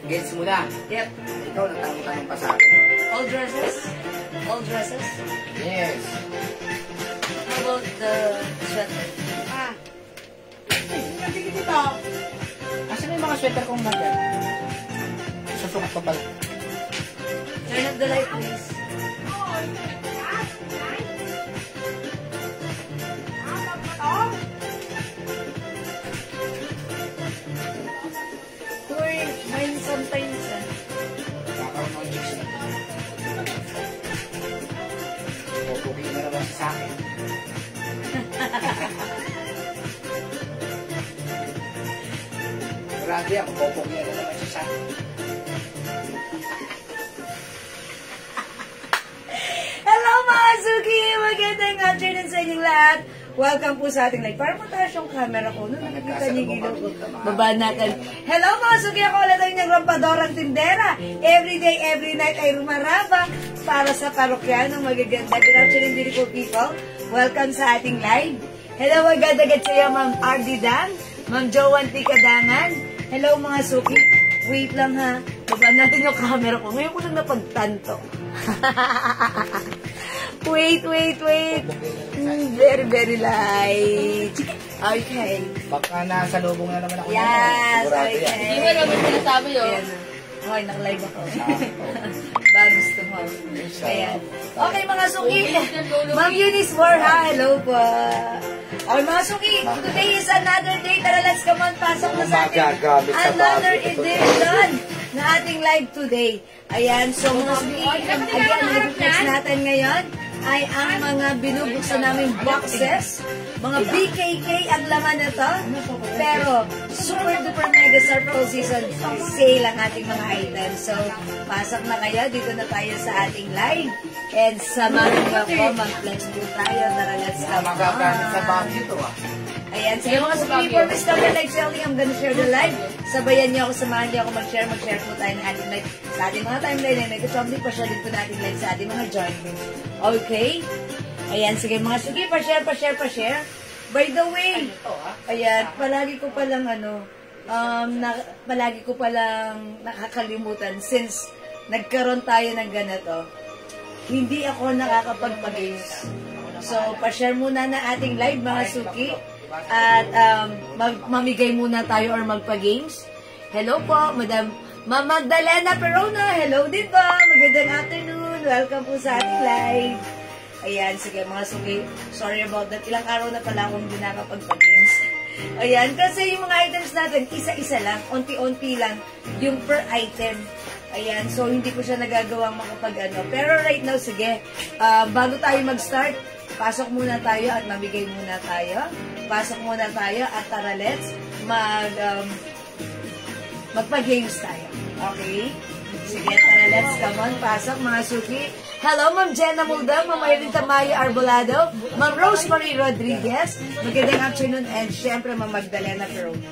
Gets mo na. Yep. Ikaw, nagtanong-tanong pa sa akin. All dresses? All dresses? Yes. How about the sweater? Ah. Ay, natigil dito. Asan yung mga sweater kong nandyan? Susukat ko pala. Turn up the light, please. Uy, mine sometimes, Kakaroon ng chicks na. Pupukin na naman sa akin. Grabe ako, pupukin na naman sa akin. Hello mga Suki! Magandang afternoon sa inyong lahat. Welcome po sa ating live. Parang mataas yung camera ko. Nung nakikita niyo yung ilaw ko. Baba natin. Hello mga Suki! Ako ulit ang inyong rampadorang tindera. Every day, every night ay rumaraba para sa parokyanong magaganda. Good afternoon, beautiful people. Welcome sa ating live. Hello agad-agad sa iyo, Ma'am RD Dan, Ma'am Joan T. Kadangan. Hello mga Suki. Wait lang ha. Baba natin yung camera ko. Ngayon ko lang napagtanto. Wait. Very, very light. Okay. Baka nasa lubong na naman ako. Yes, Sigurado okay. yan. Hindi mo naman sinasabi yun. Ayan. Okay, naka-live ako. Ba, gusto mo. Ayan. Okay, mga Suki. Ma'am Eunice Borja, hello po. Okay, mga Suki. Today is another day. Tara, let's come on. Pasok na sa ating another edition na ating live today. Ayan, so mga Suki, again, i-reflex natin ngayon ay ang mga binubuksan naming boxes. Mga BKK ang laman na to. Pero, super duper mega star pro season sale ang ating mga items. So, pasok na kayo. Dito na tayo sa ating live. And samahan niyo ako. Mag-flex po tayo. Tara, let's go. Magagamit sa bag ito ah. Ayan, sige mga Suki, before we start the live selling, I'm gonna share the live. Sabayan niyo ako, samahan niyo ako mag-share po tayo ng ating live sa ating mga timeline. And nag-something pa siya din po natin live sa ating mga join rooms. Okay? Ayan, sige mga Suki, pa-share. By the way, ayan, palagi ko palang nakakalimutan since nagkaroon tayo ng ganito. Hindi ako nakakapagpag-games. So, pa-share muna na ating live mga Suki. At mamigay muna tayo or magpa-games. Hello po, Madam Ma'am Magdalena Perona. Hello din po. Magandang afternoon. Welcome po sa ating live. Ayan, sige mga Suki. Sorry about that. Ilang araw na pala akong hindi nakapagpa-games. Ayan, kasi yung mga items natin, isa-isa lang, unti-unti lang, yung per item. Ayan, so hindi ko siya nagagawang makapag-ano. Pero right now, sige, bago tayo mag-start, pasok muna tayo at mamigay muna tayo. Pasok muna tayo at tara, let's magpa-games tayo. Okay? Sige, tara, let's come on. Pasok, mga Suki. Hello, Ma'am Jenna Muldang, Ma'am Irene Tamayo Arbolado, Ma'am Rosemary Rodriguez. Magandang afternoon and syempre, Ma'am Magdalena Perona.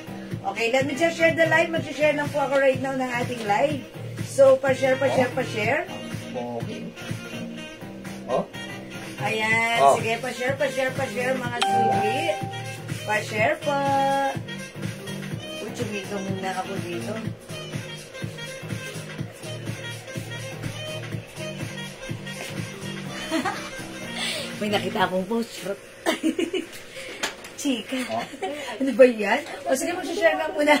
Okay, let me just share the live. Mag-share lang po ako right now ng ating live. So, pa-share. Oh? Ayan, sige, pa-share, mga Suki. Pa-share pa. Chumika muna ako dito. May nakita akong post. Chika. Ano ba yan? O sige, mag-share lang muna.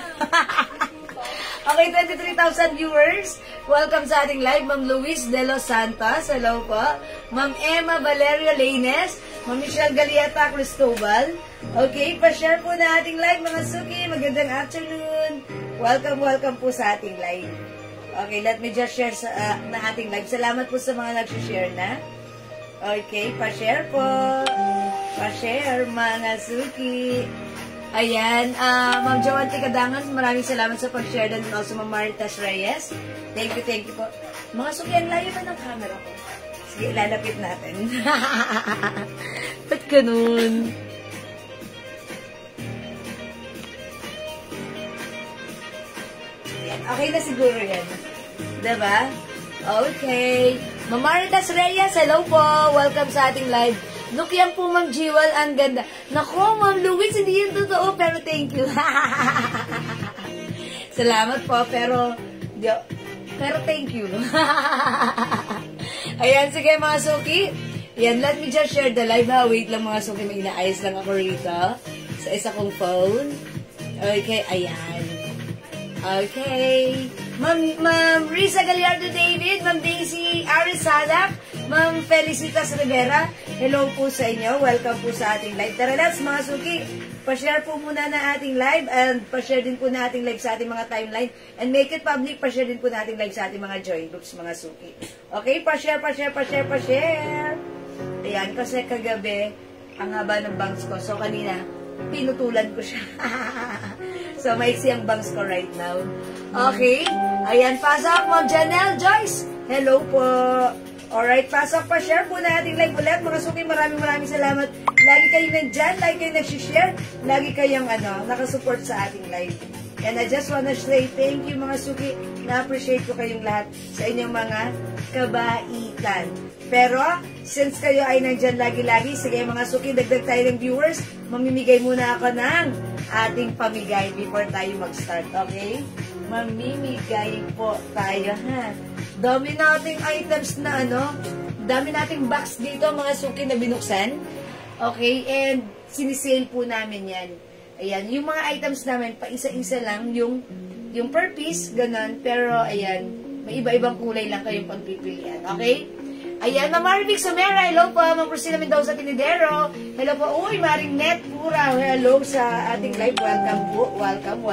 Okay, 23,000 viewers. Welcome sa ating live. Ma'am Luis De Los Santos. Hello po. Ma'am Emma Valeria Laines. Ma'am Michelle Galieta Cristobal. Okay, pa-share po na ating live, mga Suki. Magandang afternoon. Welcome po sa ating live. Okay, let me just share na ating live. Salamat po sa mga nag-share na. Okay, pa-share po. Pa-share, mga Suki. Ayan, Ma'am Joan T. Kadangan, maraming salamat sa pag-share din. Also, Ma'am Maritas Reyes. Thank you po. Mga Suki, ang layo pa ng camera ko. Sige, ilalapit natin. Ba't ganun? Okay na siguro yan. Diba? Okay. Ma'am Maritas Reyes, hello po. Welcome sa ating live. Look yan po, Ma'am Jewel. Ang ganda. Naku, Ma'am Louise, hindi yan totoo, pero thank you. Salamat po, pero Pero thank you. Ayan, sige mga suki. Ayan, let me just share the live ha. Wait lang mga suki, may inaayos lang ako rito sa isa kong phone. Okay, ayan. Okay. Ma'am Risa Gallardo David, Ma'am Daisy Arizada, Ma'am Felicitas Rivera, hello po sa inyo. Welcome po sa ating live. Tara, let's mga suki. Pa-share po muna na ating live and pa-share din po na ating live sa ating mga timeline and make it public. Pa-share din po na ating live sa ating mga join groups, mga suki. Okay, pa-share. Ayan, kasi kagabi, ang haba ng bangs ko. So, kanina, pinutulan ko siya. So, maiksi ang bangs ko right now. Okay. Ayan, pasok, Ma'am Janelle Joyce. Hello po. Alright, pasok, pa-share po na ating live ulit. Mga suki, maraming salamat. Lagi kayong nandyan, lagi kayong nag-share, lagi kayong nakasupport sa ating live. And I just wanna say thank you mga suki. Na-appreciate ko kayong lahat sa inyong mga kabaitan. Pero, since kayo ay nandyan lagi-lagi, sige mga suki, dagdag tayo ng viewers. Mamimigay muna ako ng ating pamigay before tayo mag-start, okay? Mamimigay po tayo, ha? Dami nating items na dami nating box dito mga suki na binuksan. Okay, and sinisale po namin yan. Ayan, yung mga items namin, pa isa-isa lang, yung per piece, ganun. Pero, ayan, may iba-ibang kulay lang kayong pagpipilian. Okay? Ayan, Ma'am Marvic Somera, hello po. Ma'am Priscilla Mendoza Tinidero. Hello po. Uy, Maring Net Pura. Hello sa ating live. Welcome po. Welcome.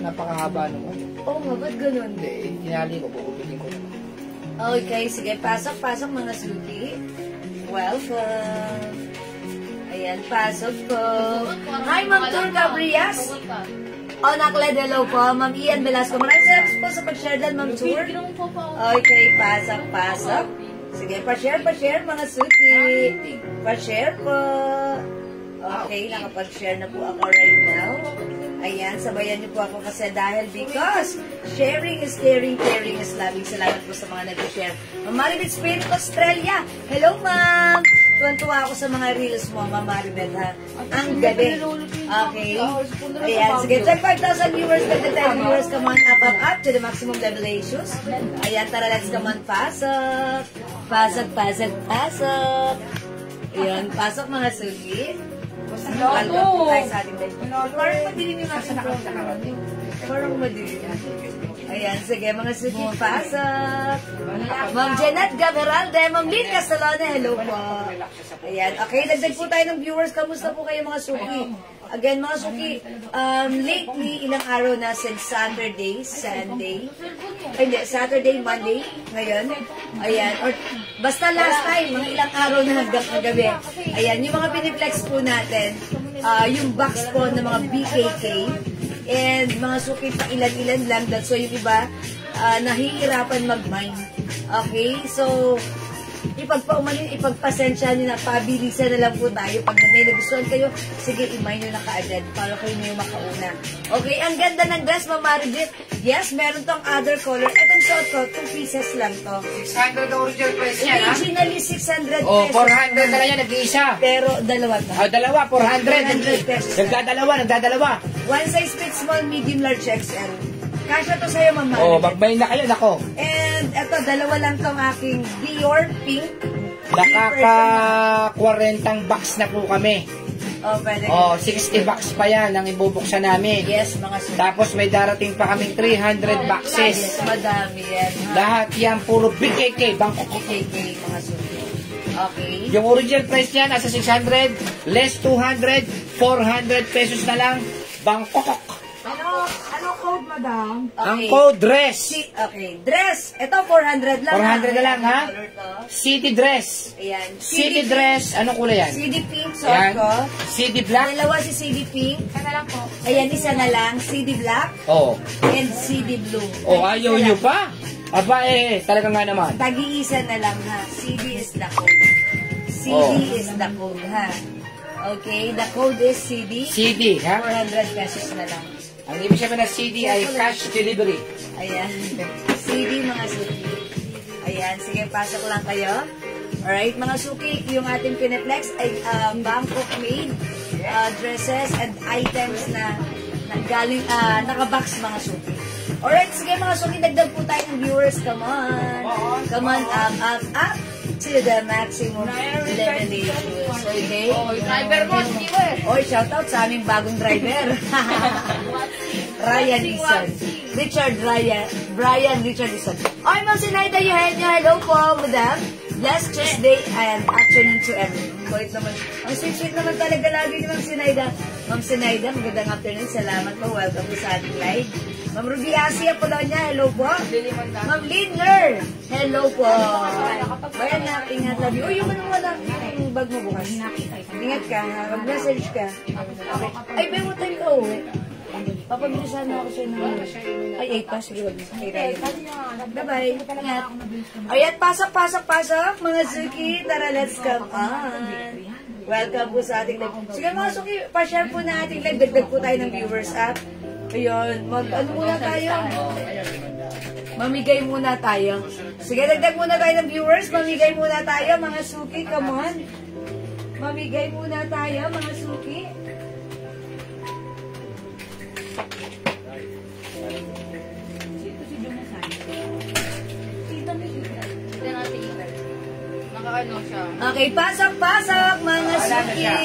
Napakahaba naman. Oh, ba't ganun? Hindi, hinali ko, bukupitin ko. Okay, sige. Pasok mga suki. Welcome. Ayan, pasok po. Hi, Ma'am Tur Gabrias. Nakled, hello po. Ma'am Ian Velasco. Maraming salamat po sa pag-share dyan, Ma'am Tur. Okay, pasok. Sige, pa-share, mga suki. Pa-share po. Okay, nakapag-share na po ako right now. Ayan, sabayan niyo po ako kasi because sharing is caring is loving. Salamat po sa mga nag-share. Ma'am Maribel Spirit Australia. Hello, ma'am. Tuwan-tuwa ako sa mga reels mo, Ma'am Maribel, ha? Ang gabi. Okay. Ayan, sige. 5,000 viewers, 10,000 viewers. Come on, up to the maximum level issues. Ayan, tara, let's come on. Pasok. Ayan, pasok mga sugi. Welcome tayo sa ating live. Parang madilim yung nasa nakarating. Parang madilim. Ayan, sige, mga sugi, pasok. Ma'am Janet Gaveralde, Ma'am Lynn Castellone, hello po. Ayan, okay, dagdag po tayo ng viewers. Kamusta po kayo mga sugi? Again, mga suki, lately, ilang araw na since Saturday, Monday, ngayon. Ayan, or basta last time, mga ilang araw na hanggang kagabi. Ayan, yung mga piniplex po natin, yung box po ng mga BKK, and mga suki pa ilan-ilan lang, so yung iba, nahihirapan mag-mine. Okay, so, ipagpasensya nyo na, pabilisan na lang po tayo. Pag may nagustuhan kayo, sige, i-mine nyo na kaagad para kayo nyo makauna. Okay, ang ganda ng dress, Ma'am Maribel. Yes, meron tong other color. Itong short ko, 2 pieces lang to. 600 original price niya, ha? Originally, 600 pesos. 400 na lang yan, nag-iisa. Pero, dalawa to. Dalawa, 400 pesos. Nagdadalawa. One size fits small, medium, large, XL. Kasya to sa'yo, Ma'am Maribel. Magbay na kayo, nako. And, eto, dalawa lang tong aking Dior Pink. Nakaka-40 box na po kami. Pwede. 60 box pa yan ang ibubuksan namin. Yes, mga suki. Tapos may darating pa kaming 300 boxes. Yes, madami yan. Lahat yan puro BKK, Bangkok. BKK, mga suki. Okay. Yung original price niya nasa 600, less 200, 400 pesos na lang, Bangkok. Ano code, madam? Okay. Ang code dress. Okay, dress. Ito, 400 lang. 400 na lang, ha? City dress. Ayan. City dress. Anong kulay yan? CD pink, suot Ayan. ko. CD black. Dalawa si CD pink. Isa na lang po. Ayan, isa na lang. CD black and CD blue. Ayaw nyo pa? Aba talaga nga naman. Tag-iisa na lang, ha? CD is the code. CD is the code, ha? Okay, the code is CD. CD, ha? 400 pesos na lang. Ang ibig sabihin ng CD ay cash delivery. Ayan. CD, mga suki. Ayan, sige, pasok lang kayo. Alright, mga suki, yung ating piniplex ay Bangkok made dresses and items na galing, nakabox, mga suki. Alright, sige mga suki, dagdag po tayo ng viewers. Come on. Come on, up to the maximum levelation. Okay? Driver mo, hindi mo eh. Oy, shoutout sa aming bagong driver. Ryan Dixon. Brian Richard Dixon. Oy, Ma'am Sinaida, hello po, madam. Last Tuesday and afternoon to everyone. Kulit naman. Ang sweet naman talaga lagi ni Ma'am Sinaida. Ma'am Sinaida, magandang afternoon. Salamat po. Welcome po sa ating live. Ma'am Ruby Asia Polonia, hello po. Ma'am Lindler, hello po. Bayan na, ingat love you. Uy, yung ano mo na, yung bag mo bukas. Ingat ka, mag-message ka. Ay, may mo time ka uwi. Papabilisan na ako sa'yo ng ay, 8 pa. Sige, wag na. Bye-bye. Ingat. Ayan, pasok, mga Suki. Tara, let's come on. Welcome po sa ating live. Sige, mga Suki, pa-share po na ating live. Dagdag po tayo ng viewers app. Ayun, ano muna tayo? Mamigay muna tayo. Sige, dagdag muna tayo ng viewers. Mamigay muna tayo, mga Suki. Come on. Mamigay muna tayo, mga Suki. Nakaano siya. Okay, pasok, mga Suki.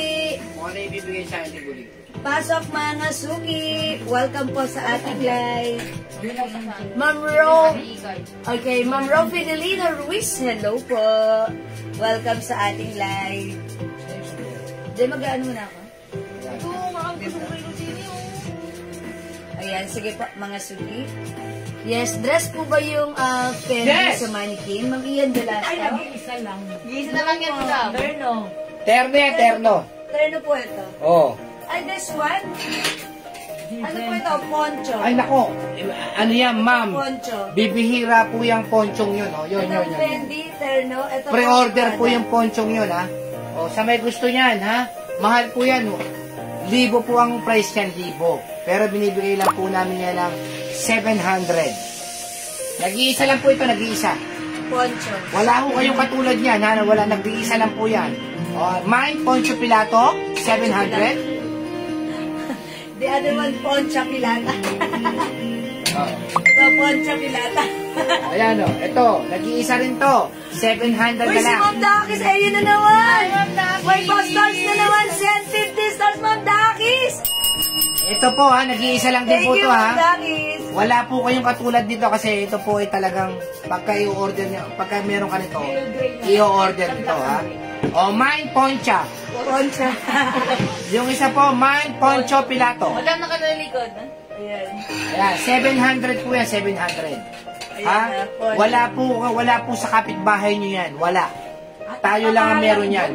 Kung ano ibibigay sa akin ni Bulig. Pasok, mga Suki. Welcome po sa ating live. Ma'am Ro. Okay, Ma'am Ro Fidelina Ruiz. Hello po. Welcome sa ating live. Diyan, mag-ano muna ako? Ayan, sige po, mga Suki. Yes, dress po ba yung Fendi sa mannequin? Ma'am Ian Velasco? Ay, nag-iisa lang. Isa na lang yan daw. Terno. Terno. Terno po ito. Oh. And this one? Ano po ito? Poncho. Ay, nako. Ano yan, ma'am? Poncho. Bibihira po yung ponchong yun, oh. Yun. Ito Fendi, Terno. Ito Pre-order po yung ponchong yun, ha? O, sa may gusto niyan, ha? Mahal po yan, oh. 1,000 po ang price yan, 1,000. Pero binibigay lang po namin yan ng 700. Nag-iisa lang po ito, nag-iisa. Poncho. Wala po kayong katulad niyan, ha? Wala, nag-iisa lang po yan. O, mine, Poncho Pilato, 700. The other one, Poncha Pilata. Oh. Ito, Poncha Pilata. Ayan, o. Ito, nag-iisa rin to. 700 Uy, na si lang. Ma'am Dakis, ayun na naman. May 5 stars na naman. Send 50 stars, Ma'am Dakis. Ito po, ha? Nag-iisa lang din Thank po you, to, ha? Ma'am Dakis. Wala po kayong katulad dito kasi ito po ay talagang pagka i-order niyo, pagka meron ka nito, i-order nito, ha? O, mine Poncha. Poncha. Yung isa po, mine Poncho Pilato. Madam, nakanalikod, ha? Ayan. Ayan, 700 po yan, 700. Ha? Wala po sa kapitbahay niyo yan. Wala. Tayo lang ang meron yan.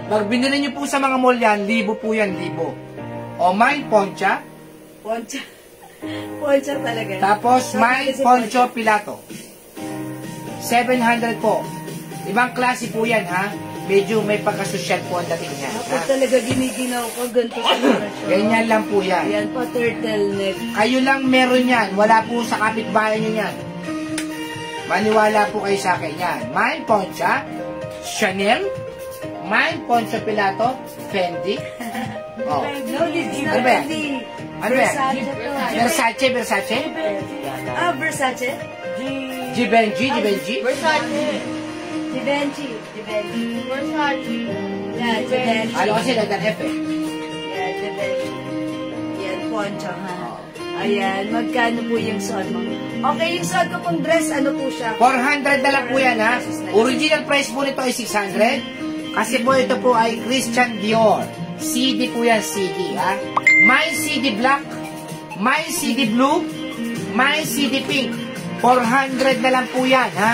Pag binili niyo po sa mga mall yan, 1,000 po yan, 1,000. O, mine Poncha. Poncha. Poncha talaga. Tapos, mine Poncho Pilato. 700 po. Ibang klase po yan, ha? Medyo may pagkasosyal po ang dating niya. Ako talaga giniginaw ko, ganito talaga siya. Ganyan lang po yan. Ayan pa, turtleneck. Kayo lang meron yan. Wala po sa kapitbahay niyo yan. Maniwala po kayo sa akin yan. Mine Poncha, Chanel, mine Poncho Pilato, Fendi. Oh. No, this is Ano not ba yan? Fendi. Ano ba yan? Versace to. Versace? Versace? Givenchy? Versace. Givenchy. Versace. Yeah, Givenchy. Ano kasi nagdan F eh. Yeah, Givenchy. Yan, Poncho, ha? Ayan, magkano po yung suot mo? Okay, yung suot ko pong dress, ano po siya? 400 na lang po yan, ha? Original price po nito ay 600. Kasi po ito po ay Christian Dior. CD po yan, CD, ha? My CD black, my CD blue, my CD pink. 400 na lang po yan, ha?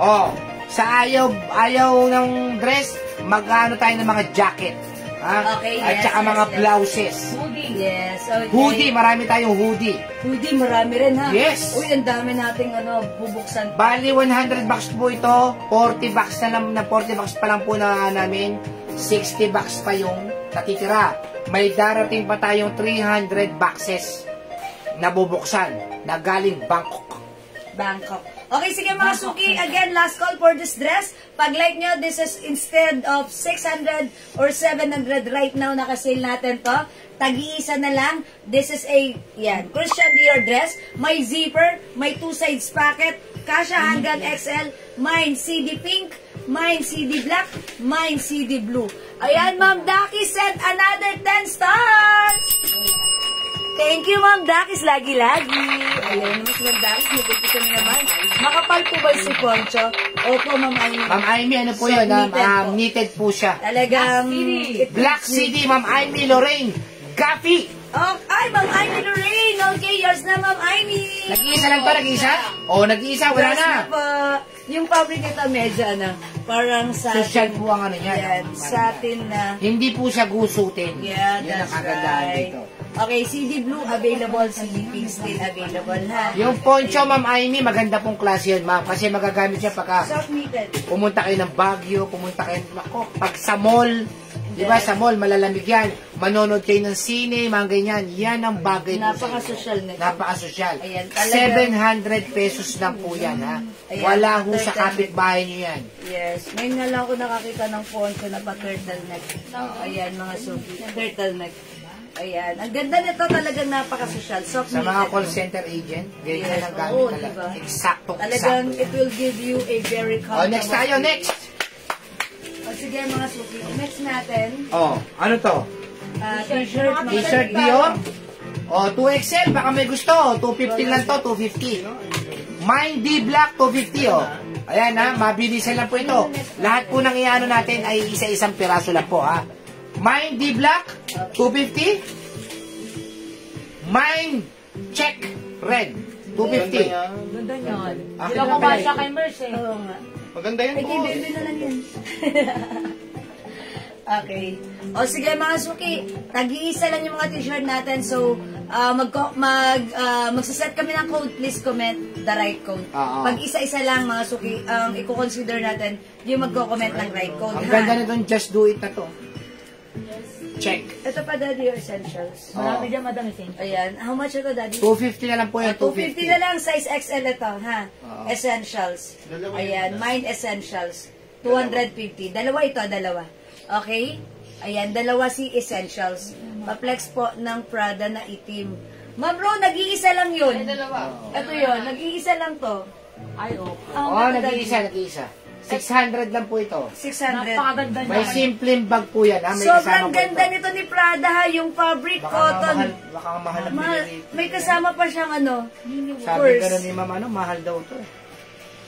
Oh, sa ayaw ng dress, mag-ano tayo ng mga jacket. Ha? Okay, at yes, saka mga blouses. Hoodie. Yes, okay. Hoodie, marami tayong hoodie. Hoodie, marami rin, ha? Yes. Uy, ang dami nating bubuksan. Bali, 100 bucks po ito. 40 bucks na lang, 40 bucks pa lang po na namin. 60 bucks pa yung natitira. May darating pa tayong 300 boxes na bubuksan na galing Bangkok. Bangkok. Okay, sige mga suki. Again, last call for this dress. Pag like nyo, this is instead of 600 or 700 right now, nakasale natin to. Tag-iisa na lang. This is a, yan, Christian Dior dress. May zipper, may 2 sides pocket, kasha hanggang XL, mine CD pink, mine CD black, mine CD blue. Ayan, Ma'am Daki sent another 10 stars! Thank you, Ma'am Dakis. Lagi-lagi. Ayan, mas Ma'am Dakis. Nagpipisa na naman. Makapal po ba si Poncho? Opo, Ma'am Amy. Ma'am Amy, ano po yun? Knitted po siya. Talagang... Black CD, Ma'am Amy Lorraine. Gaffy. Oh, ay, Ma'am Amy Lorraine. Okay, yours na, Ma'am Amy. Nag-iisa lang ba? Nag-iisa? O, nag-iisa. Wala Yours na. po. Yung fabric nito medyo, parang satin. Social po ang ano niya. Yan, satin na. Hindi po siya gusutin. Yeah, Yan that's ang kagandahan right. dito. Okay, CD blue available, CD pink still available, ha? Yung poncho, Ma'am Amy, maganda pong klase yun, ma'am. Kasi magagamit siya pagka Soft knitted. pumunta kayo ng Baguio, pumunta kayo, nako, pag sa mall, di ba sa mall, malalamig yan. Manonood kayo ng sine, mga ganyan. Yan ang bagay po sa inyo. Napaka-social nito. Napaka-social. Ayan, talaga. 700 pesos lang po yan, ha? Ayan, Wala ho sa turtle. kapitbahay nyo yan. Yes. Ngayon nga lang ako nakakita ng poncho na pa-turtleneck. Ayan, mga suki. Turtleneck. Ayan. Ang ganda nito, talagang napaka-social. Soft Sa mga knitted. call center agent, ganyan Yes. ang gamit Oo, talaga. diba? Eksakto. Talagang it will give you a very Oh, comfortable... next tayo, next. O sige, mga suki. Next natin, Oh, ano to? t-shirt. mga T-shirt suki. Dior. Oh, 2XL, baka may gusto. 250 lang to, 250. Mine D Black, 250, oh. Ayan, ha, mabilisan lang po ito. Lahat po ng iano natin ay isa-isang piraso lang po, ha. Mine D Black, 250. Mine Check Red, 250. Ganda niyan. Ah, Hindi ako pala. kasya kay Merce eh. Oo nga. Maganda yan, Ay, kay boss. baby na lang yan. Okay. O sige mga suki, tag-iisa lang yung mga t-shirt natin. So, magsaset kami ng code. Please comment the right code. Oo. Pag isa-isa lang mga suki, ang i-consider natin yung magko-comment ng right code. Ang ha? ganda nitong Just Do It na to. Check. Ito pa, Daddy, your essentials. Marami dyan, madam, isin. Ayan. How much ito, Daddy? 250 na lang po yan, 250 na lang, size XL ito, ha? Oo. Essentials. Dalawa Ayan, yun. mine essentials. 250. Dalawa ito, dalawa. Okay? Ayan, dalawa si essentials. Pa-flex po ng Prada na itim. Ma'am Ro, nag-iisa lang yun. Ito yun, nag-iisa lang to. Ay, oh. Oh, nag-iisa, nag-iisa. 600 lang po ito. 600. Napakaganda May niyan. simpleng bag po yan, ha? May Sobrang kasama po ganda ito. nito ni Prada ha, yung fabric Baka cotton. baka mahal ang Mahal. pinili. May kasama pa siyang ano, Sabi purse. gano'n ni mama, mahal daw to.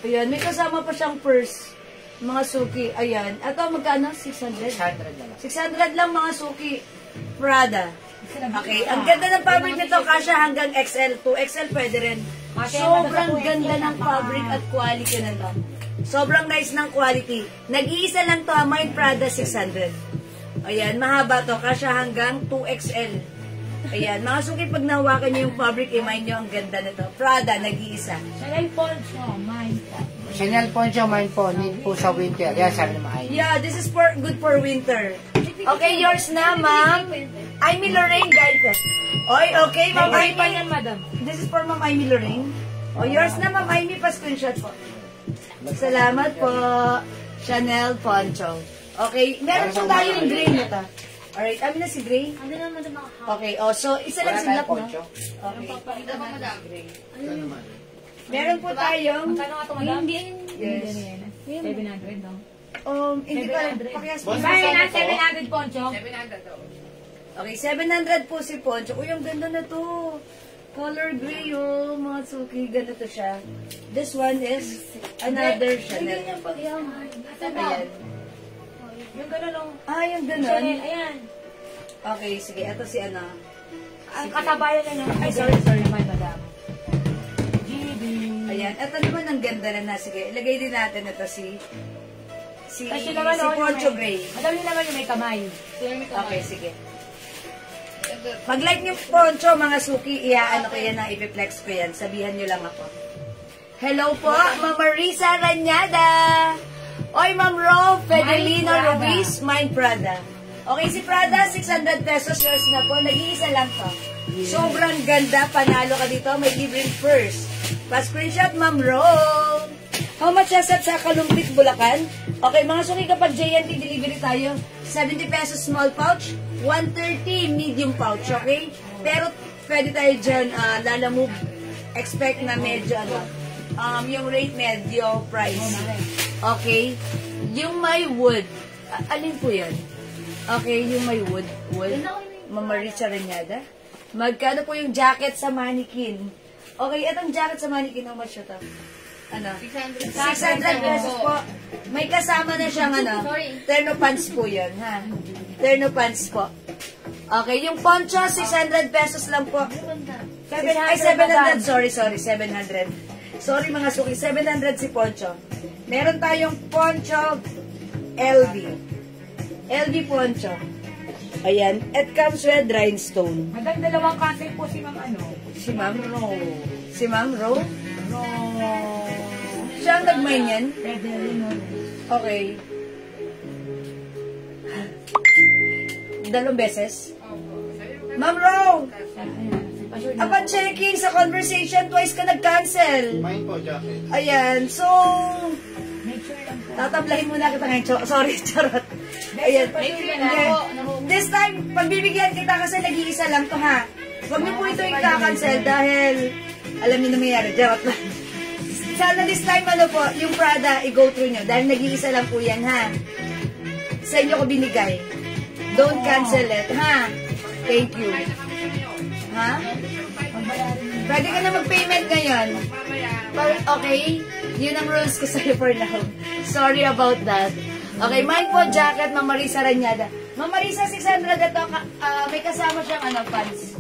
Ayan, may kasama pa siyang purse. Mga suki, ayan. Ito, magkano? 600? 600 na lang. 600 lang mga suki. Prada. Okay, ang ganda ng fabric nito, kasya hanggang XL. 2XL pwede rin. Sobrang ganda ng fabric at quality nito. Sobrang nice ng quality. Nag-iisa lang to, Mine Prada 600. Ayan, mahaba to, kasya hanggang 2XL. Ayan, mga suki, pag nahawakan nyo yung fabric, i-mind nyo ang ganda nito. Prada, nag-iisa. Chanel Poncho, mine po. Chanel Poncho, mine po, need po sa winter. Yan, sabi naman ay. Yeah, this is for good for winter. Okay, yours na, ma'am. Amy Lorraine, guys. Oy, okay, ma'am Ay, pa Amy. yan, madam. This is for Ma'am Amy Lorraine. O, yours na, Ma'am Amy, pa-screenshot po. Salamat po, Chanel Poncho. Okay, meron po tayong gray na ta. Alright, amin na si gray. Ano naman, madam, ako? Okay, oh, so isa lang Wala silap, tayong no? poncho. Okay. Meron po tayong, Magkano nga ito, madam? yes. 700, no? Hindi ko alam, pakiyas po. Bayan na, 700 Poncho. Okay, 700 po si Poncho. Uy, ang ganda na to. Color gray, oh, mga suki. Ganito siya. This one is another Chanel. Ayan. Yung gano'n lang. Ah, yung Chanel, ganon. ayan. Okay, sige. Ito si ano. Ang kasabayan na yun. Ay, sorry, my madam. GB. Ayan. Ito naman ang ganda na. Sige, ilagay din natin ito si Kasi naman, oh, Poncho yung Gray. Madam yun naman yung may kamay. Okay, sige. Pag like niyo Poncho, mga suki, iaano ko yan na ipiplex ko yan. Sabihan niyo lang ako. Hello po, Ma'am Marisa Ranyada. Oy, Ma'am Ro, Fedelino Prada. Ruiz, Mine Prada. Okay, si Prada, 600 pesos yours na po. Nag-iisa lang to. Sobrang ganda, panalo ka dito. May libreng purse. Pa-screenshot, Ma'am Ro. How much asat sa Kalumpit, Bulacan? Okay, mga suki, kapag JNT delivery tayo, 70 pesos small pouch, 130 medium pouch, okay? Pero pwede tayo dyan, lalamove, expect na medyo, yung rate medyo price. Okay? Yung may wood, alin po yan? Okay, yung may wood, Mama Richa Renyada. Magkano po yung jacket sa mannequin? Okay, itong jacket sa mannequin, how much ito? 600 pesos po. May kasama na siyang terno pants po yun, ha? Terno pants po. Okay, yung poncho, 600 pesos lang po. 700, sorry, 700. Sorry mga suki, 700 si poncho. Meron tayong poncho LV. LV poncho. Ayan, it comes with rhinestone. Madam, dalawang cancel po si Ma'am Si Ma'am Ro. Si Ma'am Ro? Siya ang nag-mine yan? Okay. Dalawang beses? Ma'am Ro! Upon checking sa conversation, twice ka nag-cancel. Mine po, jacket. Ayan, so... Tatablahin muna kita ngayon. Sorry, charot. Ayan. This time, pagbibigyan kita kasi nag-iisa lang to, ha? Huwag niyo po ito i-cancel dahil alam niyo na mayroon. Charot lang. Sana this time, yung Prada, i-go through nyo. Dahil nag-iisa lang po yan, ha? Sa inyo ko binigay. Don't cancel it, ha? Thank you. Ha? Pwede ka na mag-payment ngayon. Okay? Yun ang rules ko sa'yo for now. Sorry about that. Okay, mine po, jacket, Ma'am Marisa Ranyada. Ma'am Marisa, 600 ito. May kasama siyang pants.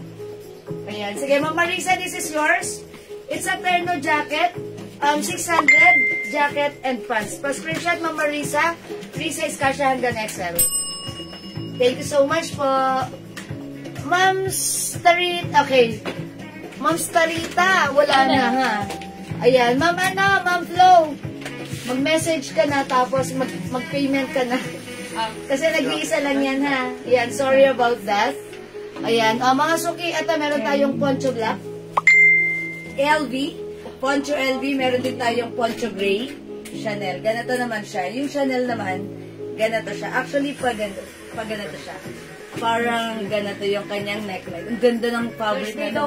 Ayan. Sige, Ma'am Marisa, this is yours. It's a terno jacket. 600 jacket and pants. Pa-screenshot, Ma'am Marisa. Free size kasha hanggang XL. Thank you so much po. Ma'am Starita. Okay. Ma'am Starita. Wala na, ha? Ayan. Ma'am Flo. Mag-message ka na tapos mag-payment ka na. Kasi nag-iisa lang yan, ha? Ayan. Sorry about that. Ayan. Mga suki, ito meron tayong poncho black. LV. Poncho LV. Meron din tayong poncho gray. Chanel. Ganito naman siya. Yung Chanel naman, ganito siya. Actually, pag ganito siya. Parang ganito yung kanyang neckline. Ang ganda ng fabric na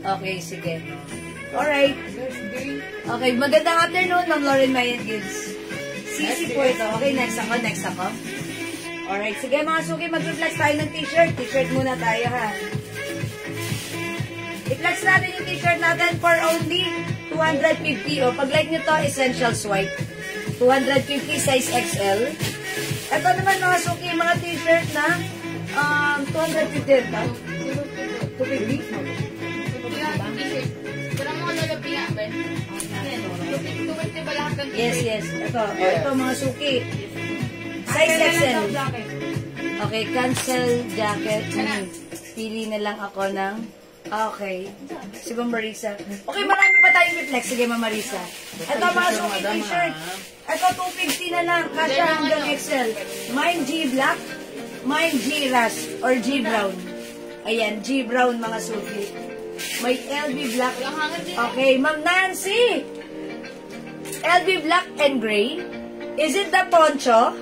Okay, sige. Alright. Okay, magandang afternoon, Ma'am Lauren Mayan Gibbs. Sisi po ito. Okay, next ako. Alright, sige mga suki, mag-reflex tayo ng t-shirt. T-shirt muna tayo, ha? I-flex natin yung t-shirt natin for only 250. O, pag like nyo to, essential swipe. 250 size XL. Ito naman mga suki, mga t-shirt na 250 ba? 250? Yes. Ito mga suki. Size XL. Okay, cancel jacket. Pili na lang ako ng... Okay. Si Ma'am Marisa. Okay, marami pa tayong reflex. Sige, Ma'am Marisa. Ito mga suki t-shirt. Ito, 250 na lang. Kasha hanggang XL. Mine G black. Mine G rust. Or G brown. Ayan, G brown mga suki. May LV black. Okay, Ma'am Nancy. LV black and gray. Is it the poncho?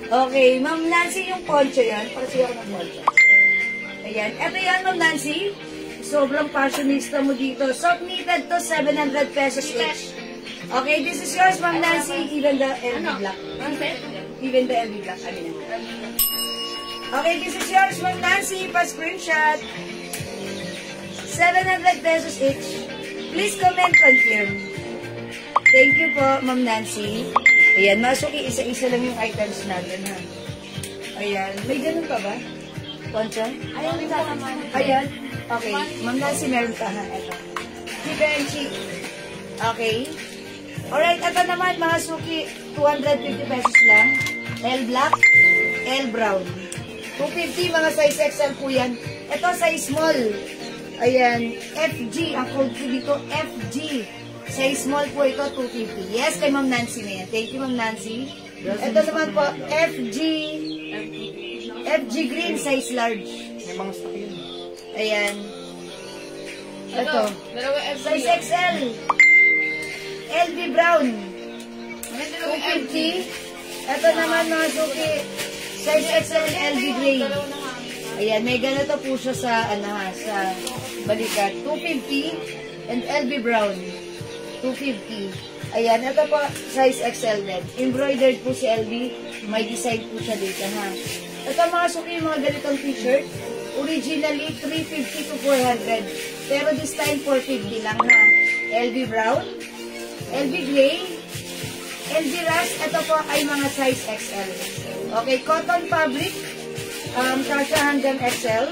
Okay, Ma'am Nancy, yung poncho yan. Pagkasiya ko ng poncho. Ayan. Ito yan, Ma'am Nancy. Sobrang fashionista mo dito. Soft knitted to, 700 pesos each. Okay, this is yours, Ma'am Nancy. Even the LV black. Even the LV black. Okay, this is yours, Ma'am Nancy. Pa-screenshot. 700 pesos each. Please comment, confirm. Thank you po, Ma'am Nancy. Ayan, masuki, isa-isa lang yung items natin, ha? Ayan. May ganun pa ba? Poncho? Ayan. Okay. Ma'am Nancy, meron ka, ha? Ito. Cheap and cheap. Okay. Alright, ito naman, mga suki, 250 pesos lang. L black, L brown. 250, mga size XL po yan. Ito, size small. Ayan, FG. Ang code ko dito, FG. Size small po ito, 250. Yes, kay Ma'am Nancy na yan. Thank you, Ma'am Nancy. Ito naman po, FG. FG green, size large. May mga stock yun. Ayan. Ito. Size XL. LB Brown. 250. Ito naman mga suki. Size XL LB Gray. Ayan, may ganito po siya sa, sa balikat. 250. And LB Brown. 250. Ayan, ito po, size XL din. Embroidered po si LB. May design po siya dito, ha. Ito mga suki, mga ganitong t-shirt. Originally, 350 to 400. Pero this time, 450 lang, ha. LB Brown, LB Gray, LB Rust. Ito po ay mga size XL. Okay, cotton fabric. Kasha hanggang XL.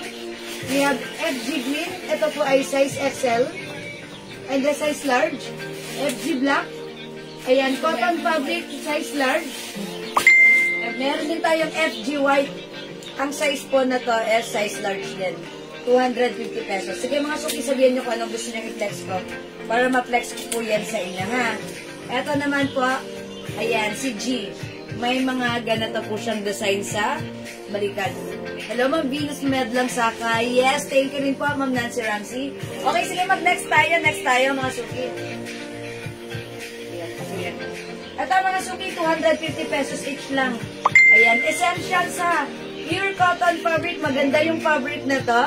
We have FG Green. Ito po ay size XL. And the size large. FG Black. Ayan, cotton fabric, size large. Meron din tayong FG White. Ang size po na to is size large din. 250 pesos. Sige mga suki, sabihin nyo kung anong gusto nyo i-flex ko. Para ma-flex ko po yan sa inyo, ha. Ito naman po, ayan, si G. May mga ganito po siyang design sa balikan. Hello, Ma'am Venus Medlang Saka. Yes, thank you rin po, Ma'am Nancy Ramsey. Okay, sige, mag-next tayo. Next tayo, mga suki. Ito mga suki, 250 pesos each lang. Ayan, essential sa pure cotton fabric. Maganda yung fabric na to.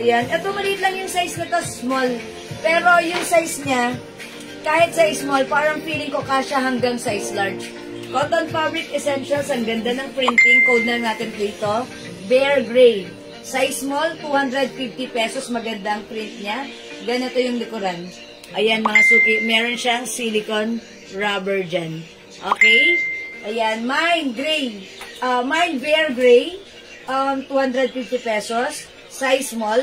Ayan, ito maliit lang yung size na to, small. Pero yung size niya, kahit size small, parang feeling ko kasya hanggang size large. Cotton fabric essentials, ang ganda ng printing. Code na natin dito. Bear Gray. Size small, 250 pesos. Magandang print niya. Ganito yung likuran. Ayan mga suki, meron siyang silicone rubber dyan. Okay? Ayan, Mine Gray. Mine Bear Gray. 250 pesos. Size small.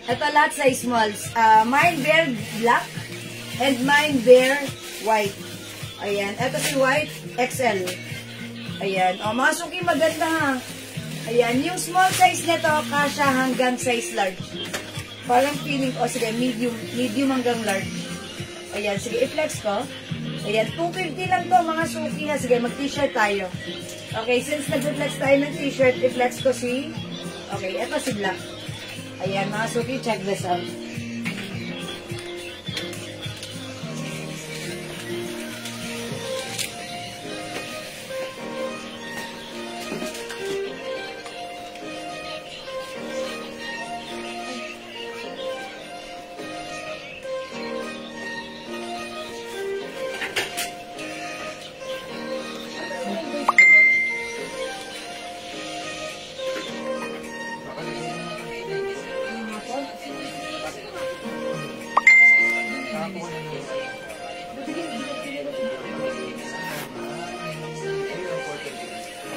Ito lahat size small. Mine Bear Black. And Mine Bear White. Ayan. Ito si White XL. Ayan. O, mga suki, maganda ha. Ayan. Yung small size nito, kasha hanggang size large. Parang feeling, sige, medium hanggang large. Ayan. Sige, i-flex ko. Ayan, 250 lang to mga suki ha. Sige, mag-t-shirt tayo. Okay, since nag-flex tayo ng t-shirt, i-flex ko si... Okay, eto si Black. Ayan, mga suki, check this out.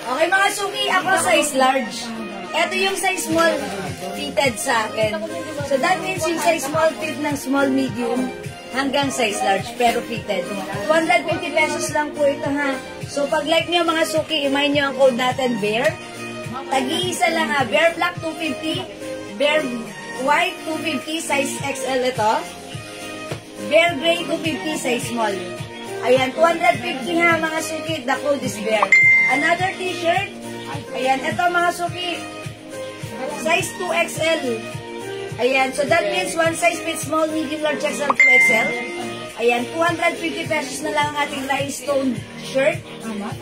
Okay mga suki, ako size large. Ito yung size small fitted sa akin. So that means yung size small fit ng small medium hanggang size large pero fitted. 250 pesos lang po ito ha. So pag like nyo mga suki, imayin nyo ang code natin Bear. Tag-iisa lang ha. Bear Black 250. Bear White 250 size XL ito. Bear Gray 250 size small. Ayan, 250 ha mga suki. The code is Bear. Another t-shirt. Ayan, ito mga suki. Size 2XL. Ayan, so that means one size fits small, medium, large, XL, 2XL. Ayan, 250 pesos na lang ang ating rhinestone shirt.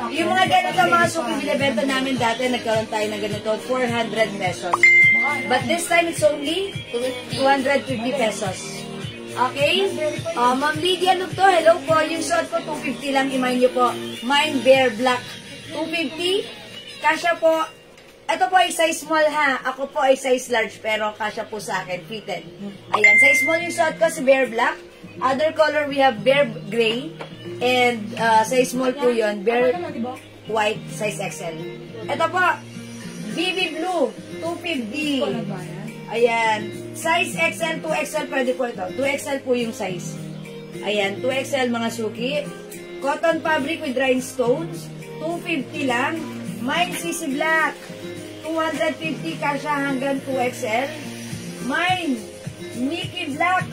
Yung mga ganito mga suki, binibenta namin dati, nagkaroon tayo ng ganito, 400 pesos. But this time, it's only 250 pesos. Okay? Ma'am Lydia Lugto, hello po. Yung suot ko, 250 lang. Imayin niyo po. Mine Bear Black. 250. Kasya po. Ito po ay size small ha. Ako po ay size large pero kasya po sa akin. Fitted. Ayan. Size small yung suot ko si Bear Black. Other color we have Bear Gray. And size small po yun. Bear White. Size XL. Ito po. BB Blue. 250. Ayan. Size XL, 2XL pwede po ito. 2XL po yung size. Ayan. 2XL mga suki. Cotton fabric with rhinestones. 250 lang. Mine CC Black. 250 kasha hanggang 2XL. Mine Mickey Black.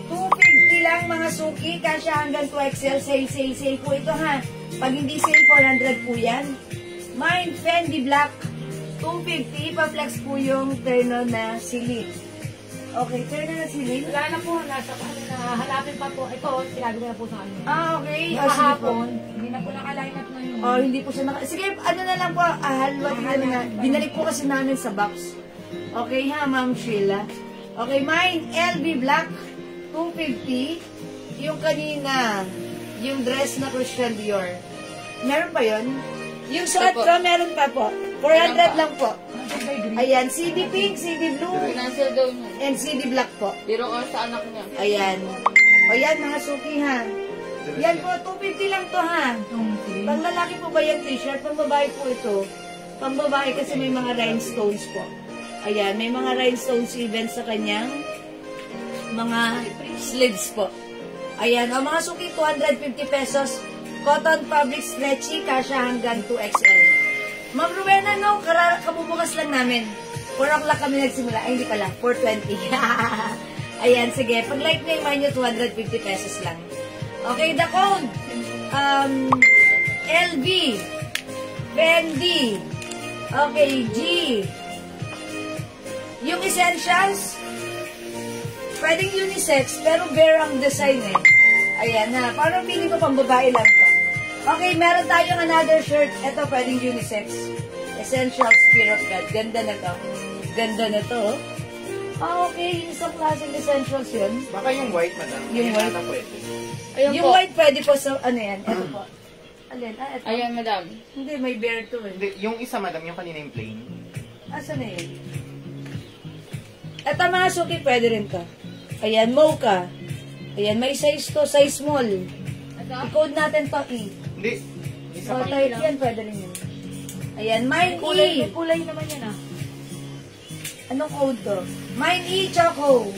250 lang mga suki. Kasha hanggang 2XL. Sale po ito ha. Pag hindi sale, 400 po yan. Mine Fendi Black. 250. Pa-flex po yung terno na silid. Okay, turn na si Lynn. Wala na po, nasa hanapin pa po. Ito, sinabi ko na po sa kanya. Okay. Kahapon, hindi na po naka-line up na yun. Oh, hindi po siya sige, ano na lang po, halwat na na. Binalik po kasi namin sa box. Okay ha, Ma'am Sheila. Okay, mine, LB Black, 250. Yung kanina, yung dress na Christian Dior. Meron pa yon? Yung suot ko, meron pa po. 400 lang po. Ayan, CD Pink, CD Blue, Financial daw niya. and CD Black po. Biro ko sa anak niya. Ayan. O yan, mga suki ha. Yan po, 250 lang to ha. Pang lalaki po ba yung t-shirt? Pang babae po ito. Pang babae kasi may mga rhinestones po. Ayan, may mga rhinestones even sa kanyang mga sleeves po. Ayan, o mga suki, 250 pesos. Cotton fabric stretchy, kasha hanggang 2XL. Ma'am Rowena, no, kabubukas lang namin. 4 o'clock kami nagsimula. Ay, hindi pala, 4:20. Ayan, sige. Pag like nyo yung mine nyo, 250 pesos lang. Okay, the code. LB. Fendi. Okay, G. Yung essentials, pwedeng unisex, pero bare ang design eh. Ayan na. Parang feeling ko pang babae lang to. Okay, meron tayong another shirt. Ito pwedeng unisex. Essentials, Fear of God. Ganda na to. Ganda na to. Okay. Yung isang klaseng essentials yun. Baka yung white, madam. Yung Ayan white. na pwede. Ayun Yung po. white pwede po sa, ano yan? Ito po. Alin? Ah, ito. Ayan, madam. Hindi, may bare to eh. Hindi, yung isa, madam, yung kanina yung plain. Asan na yun? Ito mga suki, pwede rin to. Ayan, mocha. Ayan, may size to, size small. I-code natin to E. Hindi. Isa So, pa. type yan, pwede rin yun. Ayan, mine May E. kulay naman yan ah. Anong code to? Mine E, Choco.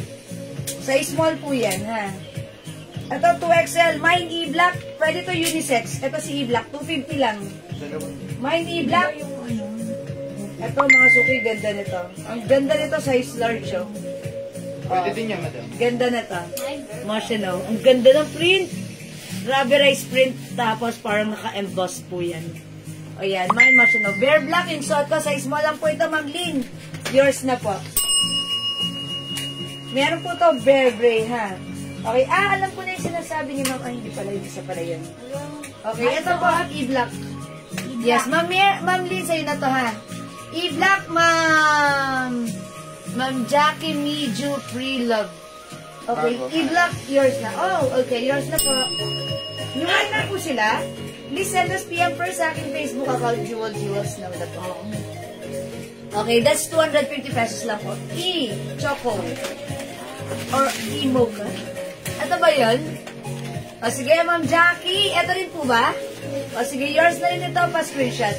Size small po yan, ha? Ito, 2XL. Mine E, Black. Pwede to unisex. Ito si E, Black. 250 lang. Dalawa. Mine E, Black. Yung ano. Ito, mga suki, ganda nito. Ang ganda nito, size large, oh. Pwede din yan, madam. Ganda na to. Motional. Ang ganda ng print. Rubberized print. Tapos parang naka-emboss po yan. O yan. Mine motional. Bare black yung suot ko. Size small lang po ito, Ma'am Lynn. Yours na po. Meron po to bare gray, ha? Okay. Alam ko na yung sinasabi ni Ma'am. Hindi pala. Hindi sa pala yun. Okay. Ito po, E-black. Yes. Ma'am Lynn, sa'yo na to, ha? E-black, Ma'am Jackie Miju Pre-Love. Okay, E-Black, yours na. Oh, okay, yours na po. Nuhay na po sila. Please send us PM first sa aking Facebook account, Jewels na wala po. Okay, that's 250 pesos lang po. E-Choco. Or E-Mocha. Ito ba yun? O sige, Ma'am Jackie. Ito rin po ba? O sige, yours na rin ito. Pa-screenshot.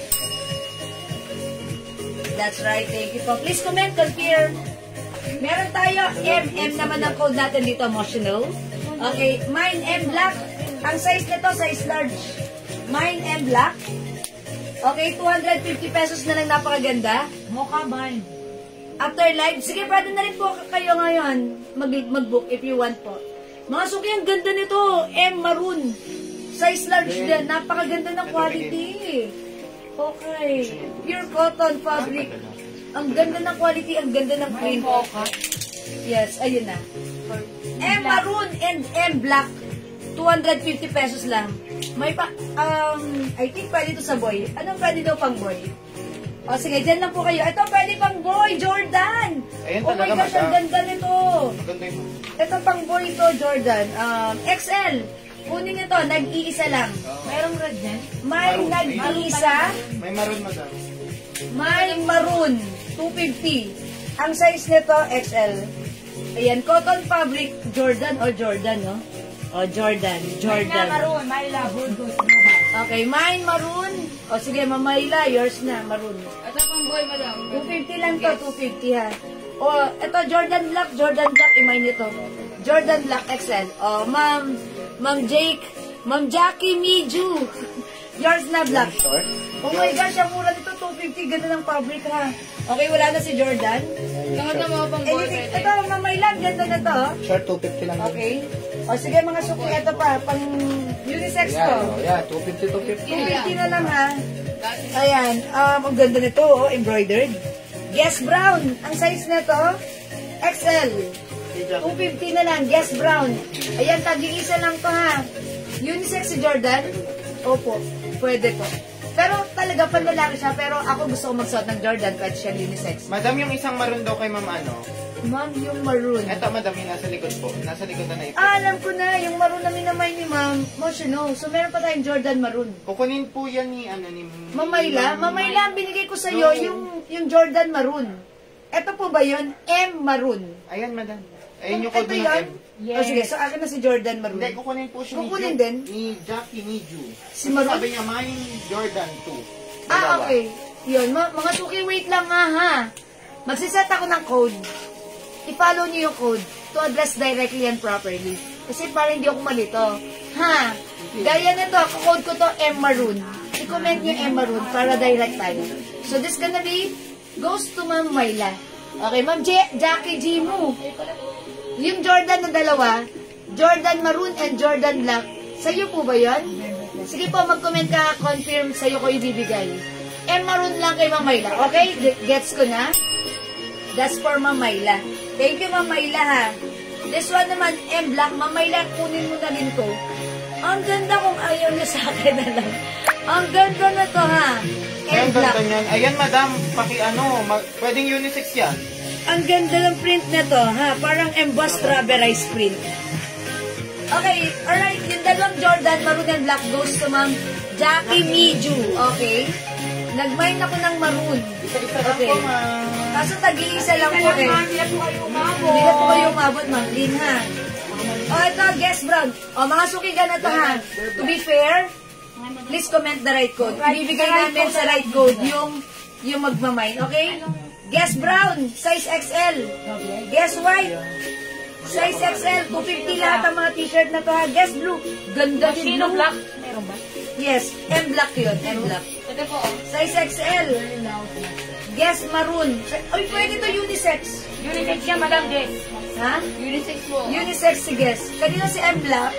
That's right. Thank you po. Please comment, confirm. Meron tayo. MM naman ang code natin dito. Emotional. Okay. Mine M Black. Ang size nito, size large. Mine M Black. Okay. 250 pesos na lang. Napakaganda. Mocha mine. After live, sige, pwede na rin po kayo ngayon mag-book if you want po. Mga suki, ang ganda nito. M Maroon. Size large din. Napakaganda ng quality. Okay. Pure cotton fabric. Ang ganda ng quality, ang ganda ng print. Yes, ayun na. M maroon and M black. 250 pesos lang. May pa, I think pwede ito sa boy. Anong pwede daw pang boy? O sige, dyan lang po kayo. Ito pwede pang boy, Jordan. Ayan Oh my talaga, gosh, ang madam. ganda nito. Maganda yung... Ito pang boy ito, Jordan. XL. Kunin nyo to, nag-iisa lang. Merong red din. May Maroon. nag-iisa. May maroon, madam. May maroon, 250. Ang size nito, XL. Ayan, cotton fabric, Jordan o Jordan, no? O, Jordan. Mine na Jordan. maroon. Mayla, Burgos. Okay, mine maroon. O, sige, Mamayla, yours na, maroon. Ito pang boy, madam. 250 lang to, 250 ha. O, ito, Jordan Black, i-mine nyo to. Jordan Black XL. O, Ma'am Jake, Ma'am Jackie Miju. Yours na black. Short. Oh my gosh, ang mura nito, 250. Ganda ng fabric, ha. Okay, wala na si Jordan. Ito na mga pang boy, Anything, pwede. ito, Mamaylan, ganda na to. Short, 250 lang. Okay. O, sige, mga suki, ito pa, pang unisex to. Yeah, 250, 250. 250 na lang, ha. Ayan, ang ganda nito, oh, embroidered. Guess brown, ang size nito, XL. 250 na lang. Guess brown. Ayan, tag-iisa lang to ha. Unisex si Jordan? Opo, pwede po. Pero talaga panlalaki siya, pero ako gusto ko magsuot ng Jordan kahit siya unisex. Madam, yung isang maroon daw kay ma'am ano? Ma'am, yung maroon. Eto, madam, yung nasa likod po. Nasa likod na ito. Alam ko na, yung maroon na minamay ni ma'am, Moshino. So, meron pa tayong Jordan maroon. Kukunin po yan ni, ano, ni... Mamayla ang binigay ko sa iyo, yung Jordan maroon. Ito po ba yun? M maroon. Ayan, madam. Ayun yung code Ito ng yun? M. O sige, so akin na si Jordan maroon. Hindi, kukunin po siya Kukunin ni, din? ni Jackie Niju. Si Maroon? Sabi niya, mine Jordan 2. Ah, okay. Yun, mga suki, wait lang nga ha. Magsiset ako ng code. I-follow niyo yung code to address directly and properly. Kasi para hindi ako malito. Ha? Gaya na to, code ko to M Maroon. I-comment niyo M Maroon para direct tayo. So this gonna be, goes to Ma'am Myla. Okay, Ma'am Jackie G mo. Yung Jordan na dalawa, Jordan Maroon and Jordan Black, sa'yo po ba yun? Sige po, mag-comment ka, confirm sa'yo ko ibibigay. Maroon lang kay Ma'am Myla. Okay? Gets ko na? That's for Ma'am Myla. Thank you, Ma'am Myla, ha. This one naman, Black. Ma'am Myla, kunin mo na rin to. Ang ganda kung ayaw niya sa akin na lang. Ang ganda na to, ha. Ayan, Black. ganda niyan. Ayan, madam, pwedeng unisex yan. Ang ganda ng print na to, ha. Parang embossed rubberized print. Okay, alright. Yung dalawang Jordan, maroon and black, goes to Ma'am Jackie Miju. Okay? Nag-mine ako ng maroon. Isa-isa lang Okay. po, ma'am. Kaso tag-iisa lang po eh. Hindi na po kayo umabot. Hindi na po kayo umabot, Ma'am Lynn, ha? O, ito, guess brown. O, mga suki ka na to, ha? To be fair, please comment the right code. Ibibigay namin sa right code yung magmamine, okay? Guess brown, size XL. Guess white, size XL. 250 lahat ang mga t-shirt na to, ha? Guess blue. Ganda din Sino blue. black? Meron ba? Yes, M black yun, M black. Ito po. Size XL. Guess maroon. Ay, pwede to unisex. Unisex yan, Madam Jess. Ha? Unisex po. Unisex si Guess. Kanina si M black.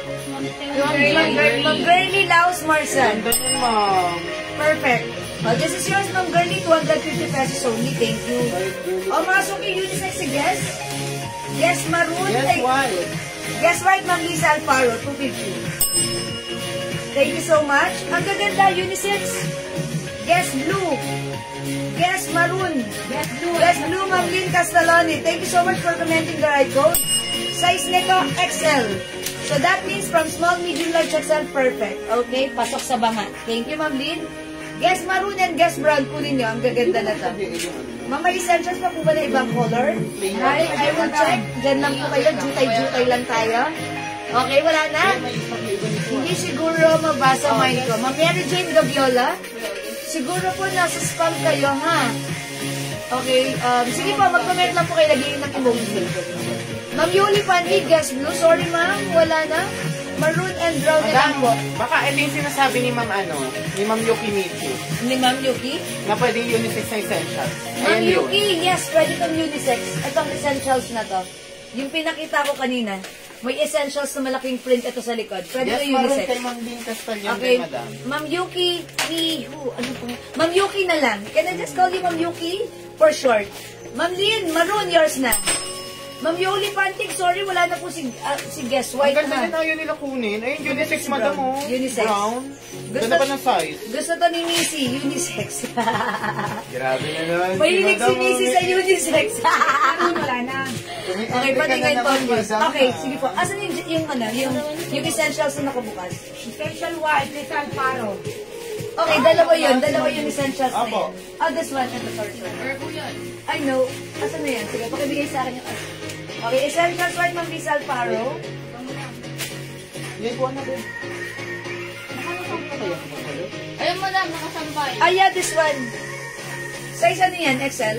Ma'am Girly Laos Marsan. Ganda niyan, ma'am. Perfect. Oh, this is yours, Ma'am Girly. 250 pesos only. Thank you. Oh, mga suki, unisex si Guess. Guess maroon. Yes, Ay, why? Guess white, Ma'am Lisa Alfaro. 250. Thank you so much. Ang gaganda, unisex. Guess blue. Guess maroon. Guess blue, Ma'am Lynn Castelloni. Thank you so much for commenting the right code. Size nito, XL. So that means from small, medium, large, XL, perfect. Okay, pasok sa banga. Thank you, Ma'am Lynn. Guess maroon and guess brown. Kunin nyo. Ang gaganda na to. Ma'am, may essentials pa po ba na ibang color? I will check. Diyan lang po kayo. Jutay-jutay lang tayo. Okay, wala na? Hindi siguro mabasa mind ko. Ma'am Mary Jane Gaviola? Siguro po nasa spam kayo, ha? Okay, sige po, mag-comment lang po kayo, lagyan ng emoji. Ma'am Yuli Pandi, guess blue. Sorry ma'am, wala na. Maroon and brown na lang Madam, po. baka ito yung sinasabi ni ma'am ni ma'am Yuki Michi, Ni Ma'am Yuki? na pwedeng unisex na essential. Ma'am Ayan yun. Yuki, yes, pwede itong unisex. Itong essentials na to. Yung pinakita ko kanina, may essentials na malaking print ito sa likod. Pwede Yes, ito maroon unisex. kay Ma'am Lynn Castellon Okay, din, madam. Ma'am Yuki, ano po? Ma'am Yuki na lang. Can I just call you Ma'am Yuki? For short. Ma'am Lynn, maroon, yours na. Ma'am Yoli Pantig, sorry, wala na po si Guess Ang White ganda na. din na yun nila kunin. Ayun, unisex, Brown. madam, oh. Unisex. Brown. Gusto- Ganda pa ng size. Gusto to ni Missy, unisex. Grabe na naman. Mahilig si Missy sa unisex. Wala na. Okay, patingin po. Okay, sige po. Asan yung essentials na nakabukas? Special white, Rizal Faro. Okay, dalawa yung essentials na Apo. yun. Oh, this one, ito, sorry. Or po yan. I know. Asan na yan? Sige, pakibigay sa akin yung okay, essentials white, Ma'am Rizal Faro. Yan po na din. Ayun, madam, nakasampay. Ah, yeah, this one. Size ano yan? XL?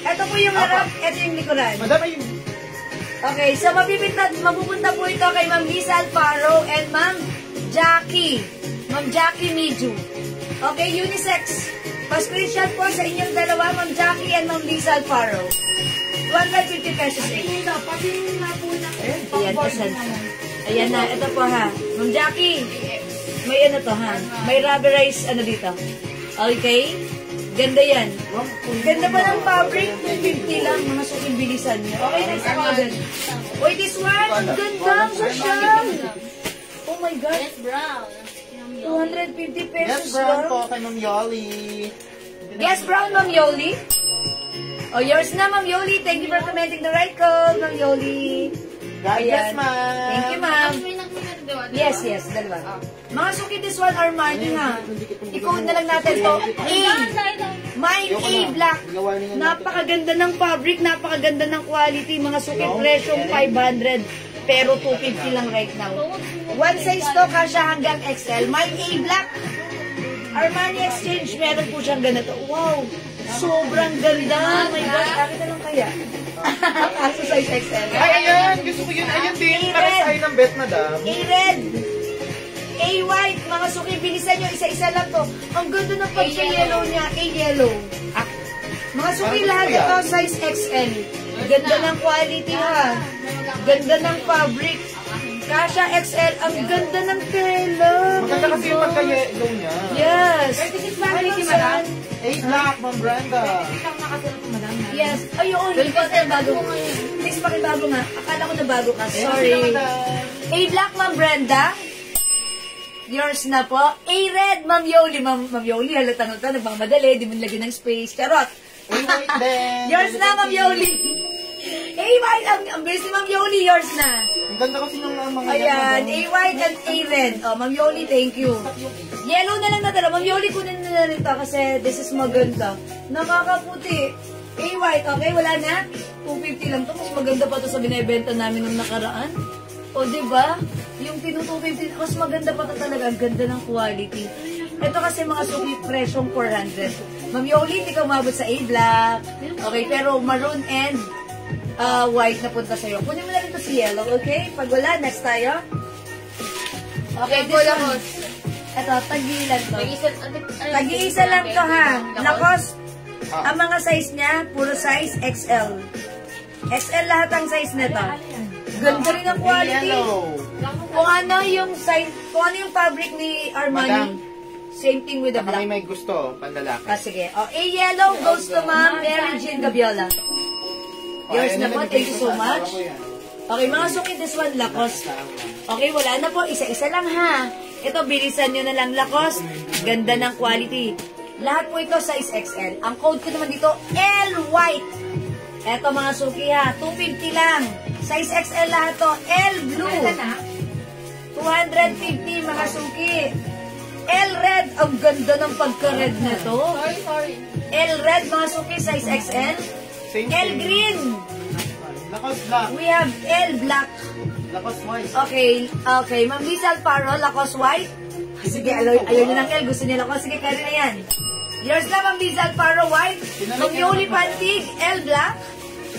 Ito po yung harap, ito yung likuran. Madam, ayun. Okay, so mapupunta po ito kay Ma'am Lisa Alfaro and Ma'am Jackie. Ma'am Jackie Miju. Okay, unisex. Pa-screenshot po sa inyong dalawa, Ma'am Jackie and Ma'am Lisa Alfaro. 250 pesos eh. Pati na po na. Ayan, asan? Ayan na, ito po ha. Ma'am Jackie, may ano to ha? May rubberized ano dito. Okay? Ganda yan. Ganda pa ng fabric, 250 lang, mga suking bilisan niya. Okay, next ako agad. Uy, this one, ang ganda, ang social. Oh my God, Yes, brown. 250 Yes, pesos brown lang. po kay Ma'am Yoli. Yes, brown, Ma'am Yoli. Oh, yours na, Ma'am Yoli. Thank you for commenting the right code, Ma'am Yoli. God bless, Ayan. ma'am. Thank you, ma'am. Diba? Yes, dalawa. Mga suki, this one, Armani ha. I-code na lang natin to. A. Mine A black. Napakaganda ng fabric, napakaganda ng quality. Mga suki, presyong 500. Pero 250 lang right now. One size to, kasya hanggang XL. Mine A black. Armani Exchange, meron po siyang ganito. Wow, sobrang ganda. Oh my God, akin na lang kaya. Kaso size XL. Ay, ayan. Gusto ko yun. Ayun din. Para sa akin ng bet, madam. A-red. A-white. Mga suki, bilisan nyo. Isa-isa lang to. Ang ganda ng pagka-yellow niya. A-yellow. Mga suki, lahat ito size XL. Ganda ng quality ha. Ganda ng fabric. Kasha XL. Ang ganda ng tela. Maganda kasi yung pagka-yellow niya. Yes. Ano madam? A-black, Ma'am Brenda. Isang nakasunod ko, madam. Yes. Ayun. Bago. Please pakibago nga. Akala ko na bago ka. Sorry. A-black, Ma'am Brenda. Yours na po. A-red, Ma'am Yoli. Ma'am Yoli, halatang ka. Nagmamadali. Di mo nilagyan ng space. Charot. A-white din. Yours na, Ma'am Yoli. A-white. Ang bilis ni Ma'am Yoli. Yours na. Ang ganda kasi ng mga Ayan. A-white and A-red. Oh, Ma'am Yoli, thank you. Yellow na lang natala. Ma'am Yoli, kunin na rin ito kasi this is maganda. Nakakaputi. A-white. Okay, wala na. 250 lang to. Mas maganda pa to sa binibenta namin nung nakaraan. O, diba? Yung $250, mas maganda pa to talaga. Ang ganda ng quality. Ito kasi mga suki presyong 400. Ma'am Yoli, hindi ka umabot sa A-black. Okay, pero maroon and white na punta sa'yo. Kunin mo na rin ito si yellow, okay? Pag wala, next tayo. Okay, this one. Ito, tagilan to. Tag-iisa lang to ha. Lakos, ang mga size niya, puro size XL. XL lahat ang size nito. Ganda rin ang quality. Kung ano yung size, kung ano yung fabric ni Armani, same thing with the Baka black. may gusto, pandalaki. Sige. A-yellow goes to Ma'am Mary Jean Gabiola. Yours na po. Thank you so much. Okay, mga suki, this one, Lacoste. Okay, wala na po. Isa-isa lang ha. Ito, bilisan nyo na lang, Lacoste. Ganda ng quality. Lahat po ito size XL. Ang code ko naman dito, L white. Ito mga suki ha, 250 lang. Size XL lahat to. L blue. 250 mga suki. L red. Ang ganda ng pagka-red na to. Sorry. L red mga suki, size XL. L green. Lacoste black. We have L black. Lacoste white. Okay. Ma'am Lisa Alparo, Lacoste white. Sige, ayaw nyo ng L. Gusto nyo Lacoste. Sige, kaya na yan. Yours na, Ma'am Lisa Alparo, white. Ma'am Yoli Pantig, L black.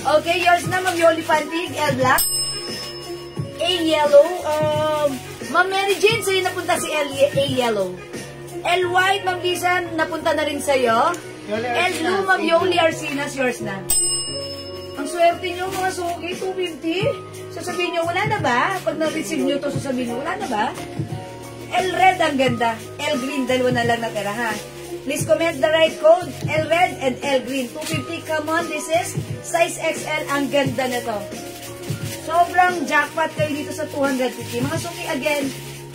Okay, yours na, Ma'am Yoli Pantig, L black. A yellow. Ma'am Mary Jane, sa'yo napunta si A yellow. L white, Ma'am Lisa, napunta na rin sa'yo. L blue, Ma'am Yoli Arcinas, yours na. Ang swerte nyo, mga suki, 250. Sasabihin nyo, wala na ba? Pag na-receive nyo to, sasabihin nyo, wala na ba? L red, ang ganda. L green, dalawa na lang natira, ha? Please comment the right code. L red and L green. 250, come on, this is size XL. Ang ganda na to. Sobrang jackpot kayo dito sa 250. Mga suki, again,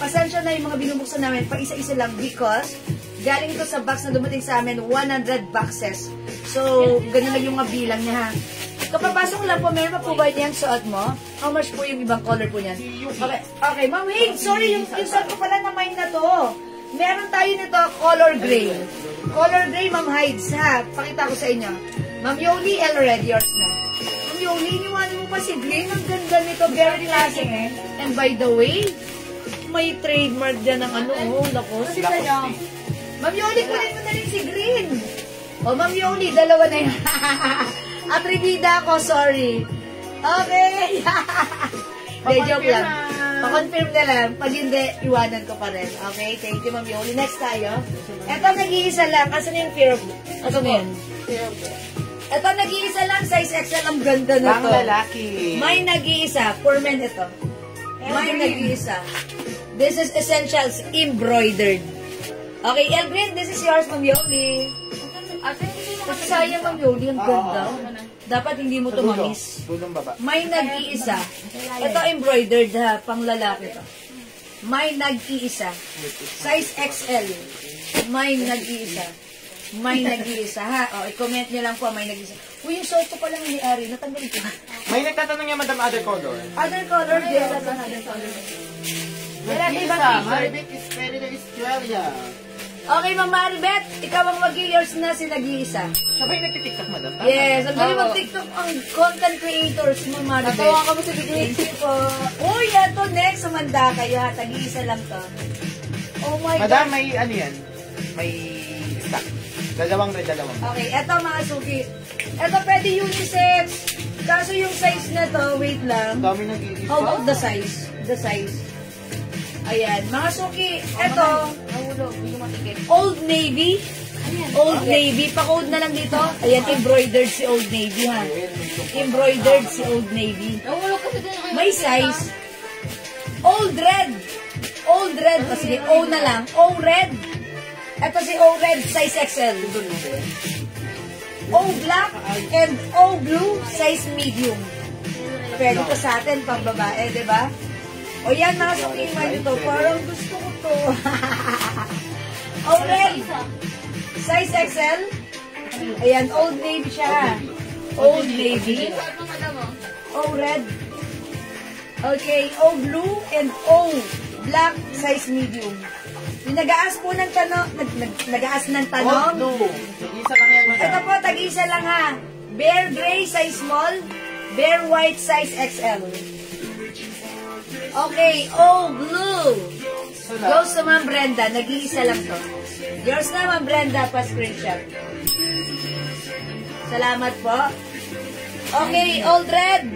pasensya na yung mga binubuksan namin, pa isa-isa lang because galing ito sa box na dumating sa amin, 100 boxes. So, ganun lang yung mga bilang niya, ha? Kapapasok lang po, meron pa po ba niyan suot mo? How much po yung ibang color po niyan? Okay, Ma'am Haig, sorry, yung suot ko pala na mine na to. Meron tayo nito, color gray. Color gray, Ma'am Hides, ha? Pakita ko sa inyo. Ma'am Yoli, L red, yours na. Ma'am Yoli, iniwanan mo pa si green. Ang ganda nito, very classic. And by the way, may trademark dyan ng Lacoste. Ma'am Yoli, kunin mo na rin si green. O, Ma'am Yoli, dalawa na yun. Atribida ako, sorry. Okay. De, joke lang. Pa-confirm na lang. Pag hindi, iwanan ko pa rin. Okay? Thank you, Ma'am Yoli. Next tayo. Ito, nag-iisa lang. Asan yung fear of... Asan yan? Ito, nag-iisa lang. Size XL. Ang ganda na Pang to. lalaki. May nag-iisa. For men ito. May nag-iisa. This is Essentials Embroidered. Okay, El Green, this is yours, Ma'am Yoli. Ate, hindi mo Kasi sayang ang Yoli, ang ganda. Dapat hindi mo to mamis. Dulong baba. May nag-iisa. Ito embroidered ha, pang lalaki to. May nag-iisa. Size XL. May nag-iisa. May nag-iisa ha. O, i-comment nyo lang po, may nag-iisa. Uy, yung suot ko palang ni-ari, natanggal ko. May nagtatanong niya, Madam, other color. Other color, yes. Other color. Nag-isa, Maribit is very Australia. Okay, Ma'am Maribet, ikaw ang mag-yours na si nag-iisa. Sabay nagtitiktok, Madam. Tama? Yes, ang galing mag-tiktok ang content creators, Ma'am Maribet. Natawa kami sa video. Thank you po. Uy, ito next, sumanda kayo ha. Tag-iisa lang to. Oh my Madam, God. may ano yan? May stock. Dalawang red, dalawang. Okay, eto mga suki. Eto pwede unisex. Kaso yung size na to, wait lang. Dami nag-iisa. How about the size? The size. Ayan, mga suki. Eto, Nahulog, hindi mo matikip. Old Navy. Old Navy. Pa-code na lang dito. Ayan, embroidered si Old Navy ha. Embroidered si Old Navy. Nahulog kasi din ako. May size. Old Red. Old Red. O sige, O na lang. O Red. Ito si O Red, size XL. O Black and O Blue, size medium. Pwede to sa atin, pang babae, di ba? O yan, mga sukiman ito. Parang gusto ko to. O Red, size XL. Ayan, Old Navy siya. Old Navy. Suot mo, madam, oh. O Red. Okay, O Blue and O Black, size medium. Yung nag-aas po ng tanong, nag-aas ng tanong. No. Nag-iisa lang yan, Madam. Ito po, tag-isa lang ha. Bear Gray, size small. Bear White, size XL. Okay, O Blue. Goes to Ma'am Brenda. Nag-iisa lang to. Yours na, Ma'am Brenda, pa-screenshot. Salamat po. Okay, Old Red.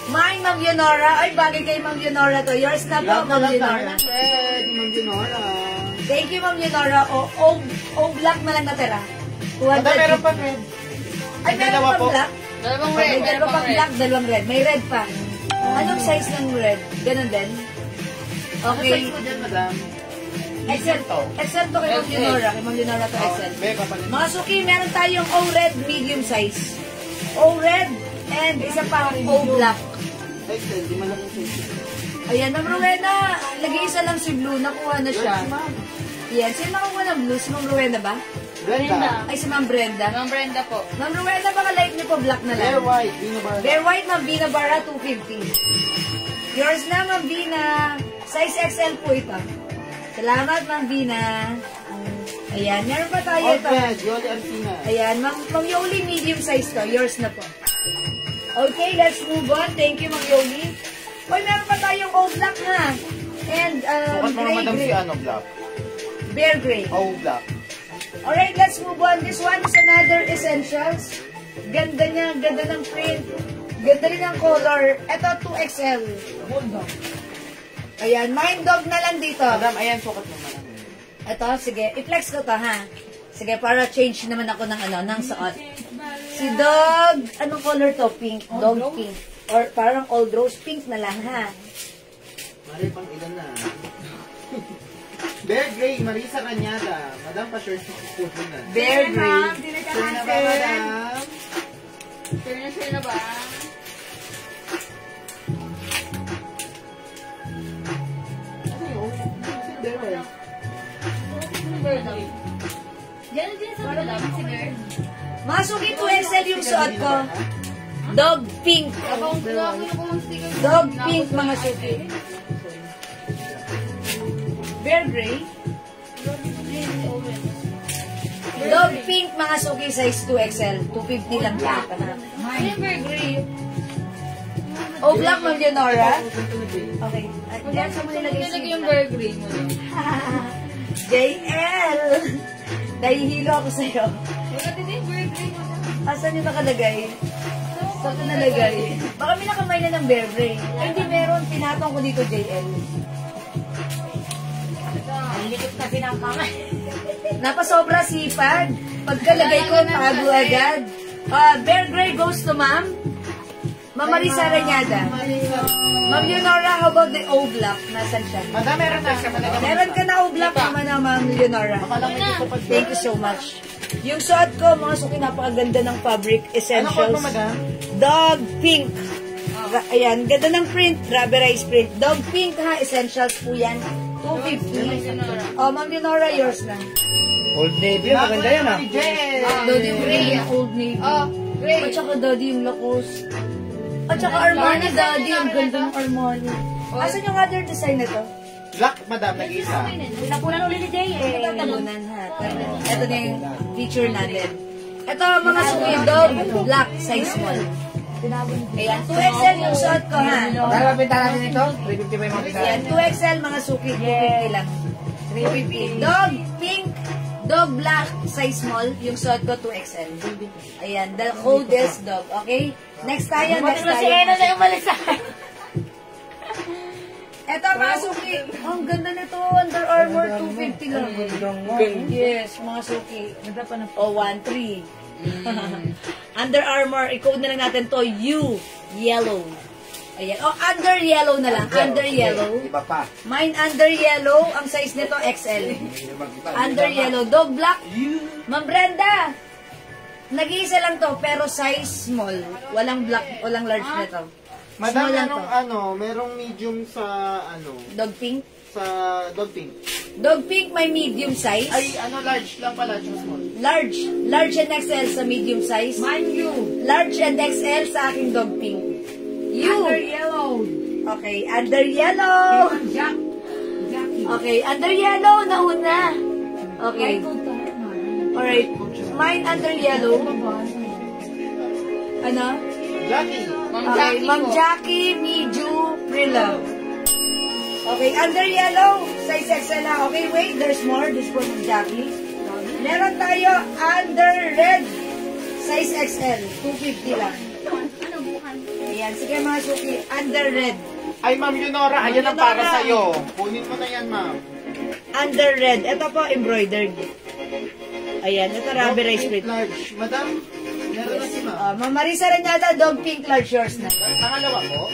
Mine, Ma'am Leonora. Ay, bagay kay Ma'am Leonora to. Yours na po, Ma'am Leonora. Red, Ma'am Leonora. Thank you, Ma'am Leonora. O Black na lang natira. 200. Madam, meron pa red. Ay, meron Dalawa pang po. black? Dalawang May red. dalawa pang black, dalawang red. May red pa. Anong size ng red? Ganun din? Okay. Size mo dyan, Madam. Except to kay Ma'am Leonora. Kay Ma'am Leonora to XL. May kapalit. Mga suki, meron tayong O-red medium size. O-red and isa pa O black. XL, di malaking size. Ayan, Ma'am Rowena. Nag-iisa lang si Blue. Nakuha na siya. Ayan, sino nakuha ng Blue? Si Ma'am Rowena ba? Brenda. Ay, si Ma'am Brenda. Ma'am Brenda po. Ma'am Rowena, baka like niyo po black na Bear lang. white, Bino Barra. Bear white, Ma'am Vina Barra, 250. Yours na, Ma'am Vina. Size XL po ito. Salamat, Ma'am Vina. Ayan, meron pa tayo Old ito. red, Yoli Arcina. Ayan, Ma'am Yoli, medium size to. Yours na po. Okay, let's move on. Thank you, Ma'am Yoli. Uy, meron pa tayong old black na. And, Sukat mo gray, Madam si gray. ano, black. Bear gray. Oh, black. Alright, let's move on. This one is another essentials. Ganda niya, ganda ng print. Ganda rin ng color. Ito, 2XL. Ayan, mind dog na lang dito. Madam, ayan, sukat mo, Madam. Ito, sige, i-flex ko to, ha? Sige, para change naman ako ng ng suot. Si Dog, anong color to? Pink. Dog pink. Or parang old rose pink na lang, ha? Mari, pang ilan na. Bear Gray, Marisa Cañada. Madam, pa-share po na. Bear gray. Sure na ba, Madam? Sure na ba? Ano yun? Sino Bear White? Diyan sa madam, si girl. Masuki 2XL yung suot ko. Dog pink. Abang ko yung sticker. Dog pink, mga suki. Bear gray. Dog pink, mga suki, size 2XL. 250 lang pa. Silver gray. O black, Ma'am Leonora. Okay. Diyan sa mo nilagay Nilagay yung si bear gray mo. JL. Nahihilo ako sa'yo. Wala din yung bear gray mo. Asan yung nakalagay? Saan ko nalagay? Baka may nakamay na ng bear gray. Ay, hindi meron. Pinatong ko dito, JL. Likit kasi ng kamay. Napasobra sipag. Pagkalagay ko, tago agad. Bear gray goes to Ma'am. Ma'am Marisa Reñada. Ma'am Leonora, how about the O black? Nasaan siya? Madam, meron na. Meron ka na O black naman na Ma'am Leonora. Baka lang may gusto pa. Thank you so much. Yung suot ko, mga suki, napakaganda ng fabric Ano essentials. po, madam? Dog pink. Ayan, ganda ng print, rubberized print. Dog pink ha, essentials po yan. 250. Oh, Ma'am Leonora, yours na. Old Navy, maganda yan ah. Daddy yung gray, yung Old Navy. Oh, great. At saka Daddy yung Lacoste. At saka Armani, Daddy, ang ganda ng Armani. Asan yung other design na to? Black, madam, nag-isa. Napunan ulit ni Jay eh. Talunan ha. Ito na yung feature natin. Ito mga suki, dog, black, size small. Ayan, 2XL yung suot ko ha. Dahil mapinta natin ito, 350 pa yung mga Ayan, 2XL mga suki, 250 lang. 350. Dog, pink, dog black, size small, yung suot ko 2XL. Ayan, the coldest dog, okay? Next tayo, next tayo. Si Ena na yung malisahan. Eto mga suki, ang ganda nito, Under Armour, 250 lang. Yes, mga suki. O, 1-3. Under Armour, i-code na lang natin to, U, yellow. Ayan, o, under yellow na lang, under yellow. Iba pa. Mine under yellow, ang size nito XL. Under yellow, dog black. Ma'am Brenda, nag-iisa lang to, pero size small. Walang black, walang large nito. Madam, Small lang merong medium sa, Dog pink. sa dog pink. Dog pink, may medium size. Ay, large lang pala, just small. Large. Large and XL sa medium size. Mine you. Large and XL sa aking dog pink. You. Under yellow. Okay, under yellow. Jack. Jackie. Okay, under yellow, nauna. Okay. Ay, kung tayo. Alright. Mine under yellow. Ano? Jackie. Okay, Ma'am Jackie, Miju, Prilla. Okay, under yellow, size XL na. Okay, wait, there's more. This for Ma'am Jackie. Meron tayo under red, size XL, 250 lang. Ayan, sige mga suki, under red. Ay, Ma'am Leonora, ayan ang para Leonora. sa'yo. Kunin mo na yan, ma'am. Under red. Ito po, embroidered. Ayan, ito rubberized print. Large. Madam, meron na si ma'am. Ma'am Marisa Reñada, dog pink, large yours na. Pangalawa po.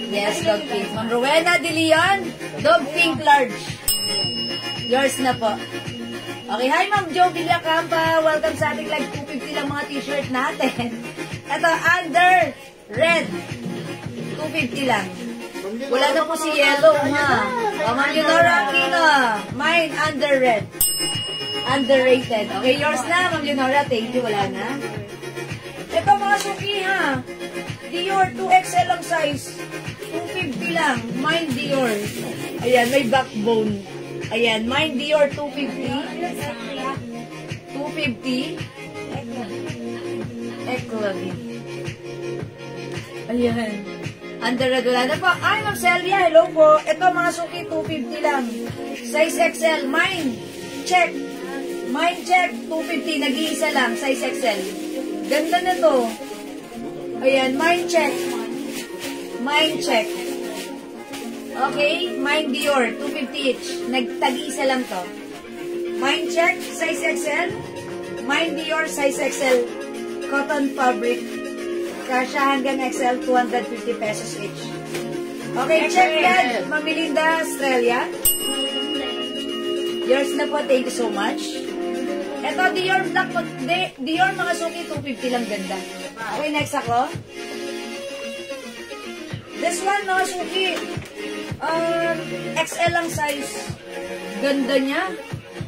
Yes, dog pink. Ma'am Rowena De Leon, dog pink, large. Yours na po. Okay, hi Ma'am Jo Villacampa. Welcome sa ating live. 250 lang mga t-shirt natin. Ito, under red. 250 lang. Wala na po si yellow, ha? Ma'am Leonora Aquino. Mine, under red. Underrated. Okay, yours na, Ma'am Leonora. Thank you. Wala na. Ito mga suki, ha? Dior, 2XL ang size. 250 lang. Mine Dior. Ayan, may backbone. Ayan, mine Dior, 250. 250. Eclavi. Ayan. Under red, wala na po. Ay, Ma'am Celia, hello po. Ito mga suki, 250 lang. Size XL, mine. Check. Mine check, 250. Nag-iisa lang, size XL. Ganda na to. Ayan, mine check. Mine check. Okay, mine Dior, 250 each. Nagtag-iisa lang to. Mine check, size XL. Mine Dior, size XL. Cotton fabric. Kasya hanggang XL, 250 pesos each. Okay, check yan. Ma'am Melinda, Australia. Yours na po, thank you so much. Ito, Dior Black, Dior mga suki, 250 lang, ganda. Okay, next ako. This one, mga suki, XL lang size. Ganda niya.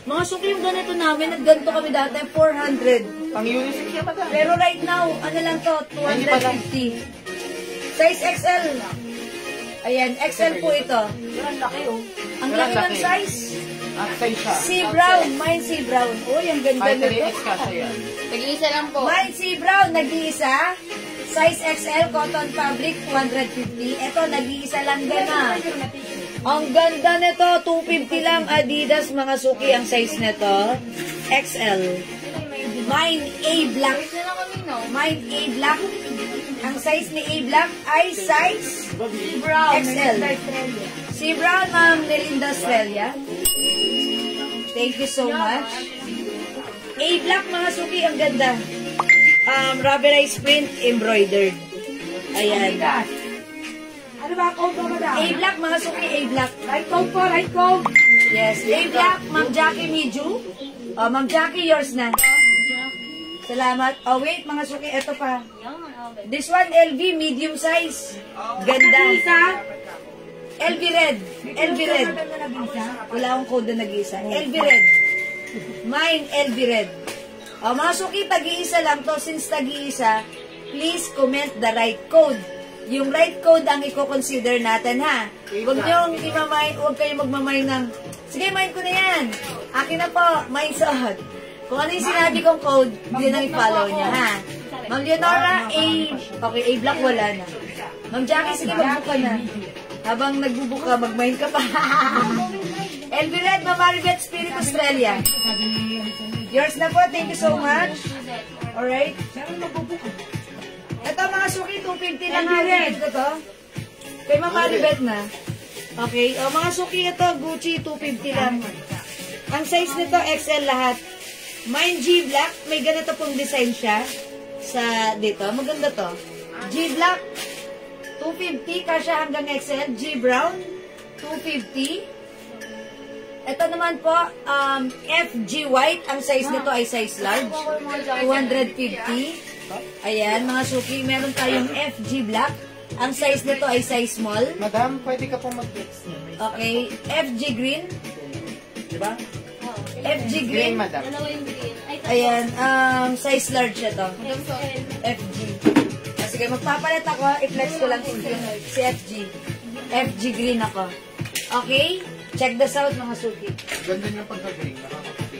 Mga suki, yung ganito namin, nagganto kami dati, 400. Pang unisex siya, madam. Pero right now, ano lang to, 250. Size XL. Ayan, XL po ito. Ang laki oh. Ang laki ng size. At size siya. Sea brown, mine sea brown. Uy, ang ganda Ay, nito. 3X kasha yan. Tag-iisa lang po. Mine sea brown, nag-iisa. Size XL, cotton fabric, 250. Ito, nag-iisa lang din ah. Ang ganda nito, 250 lang. Adidas, mga suki, ang size nito. XL. Mine A black. Wait na lang kami, no? Mine A black. Ang size ni A black ay size Brown. XL. Australia. Si Brown, Ma'am Melinda Australia. Thank you so much. A black, mga suki, ang ganda. Rubberized print, embroidered. Ayan. Ano ba? Code ba, madam? A black, mga suki, A black. Right code po, right code. Yes. A-Black, Ma'am Jackie Miju. Oh, Ma'am Jackie, yours na. Salamat. Oh, wait, mga suki. Ito pa. This one, LV, medium size. Ganda. LV Red. LV Red. Wala akong code na nag-iisa. LV Red. Mine, LV Red. O, mga suki, tag-iisa lang to. Since tag-iisa, please comment the right code. Yung right code ang i-consider natin, ha? Huwag kayong magmamay ng, sige, mine ko na yan. Akin na po, mine suot. Kung ano yung sinabi kong code, yun ang i-follow niya, ha? Ma'am Leonora, okay, A-Black wala na. Ma'am Jackie, sige, magbuka na. Habang nagbubuka, mag-mine ka pa. LV Red, Ma'am Maribeth, Spirit Australia. Yours na po, thank you so much. Alright. Ito mga suki, 250 lang natin. Ito to. Kay Ma'am Maribeth na. Okay, o mga suki ito, Gucci, 250 lang. Ang size nito, XL lahat. Mine G Black, may ganito pong design siya. Sa dito, maganda to. G Black, 250, kasya hanggang XL. G Brown, 250. Ito naman po, FG White, ang size nito ay size large, 250. Ayan, mga suki, meron tayong FG Black, ang size nito ay size small. Madam, pwede ka pong mag-text niya. Okay, FG Green. Diba? FG Green, Green. madam. Ayan, size large ito. FG. Sige, magpapalit ako, i-flex ko lang si FG. FG Green ako. Okay? Check this out, mga suki. Ganda niyo pagka-green, nakakaputi.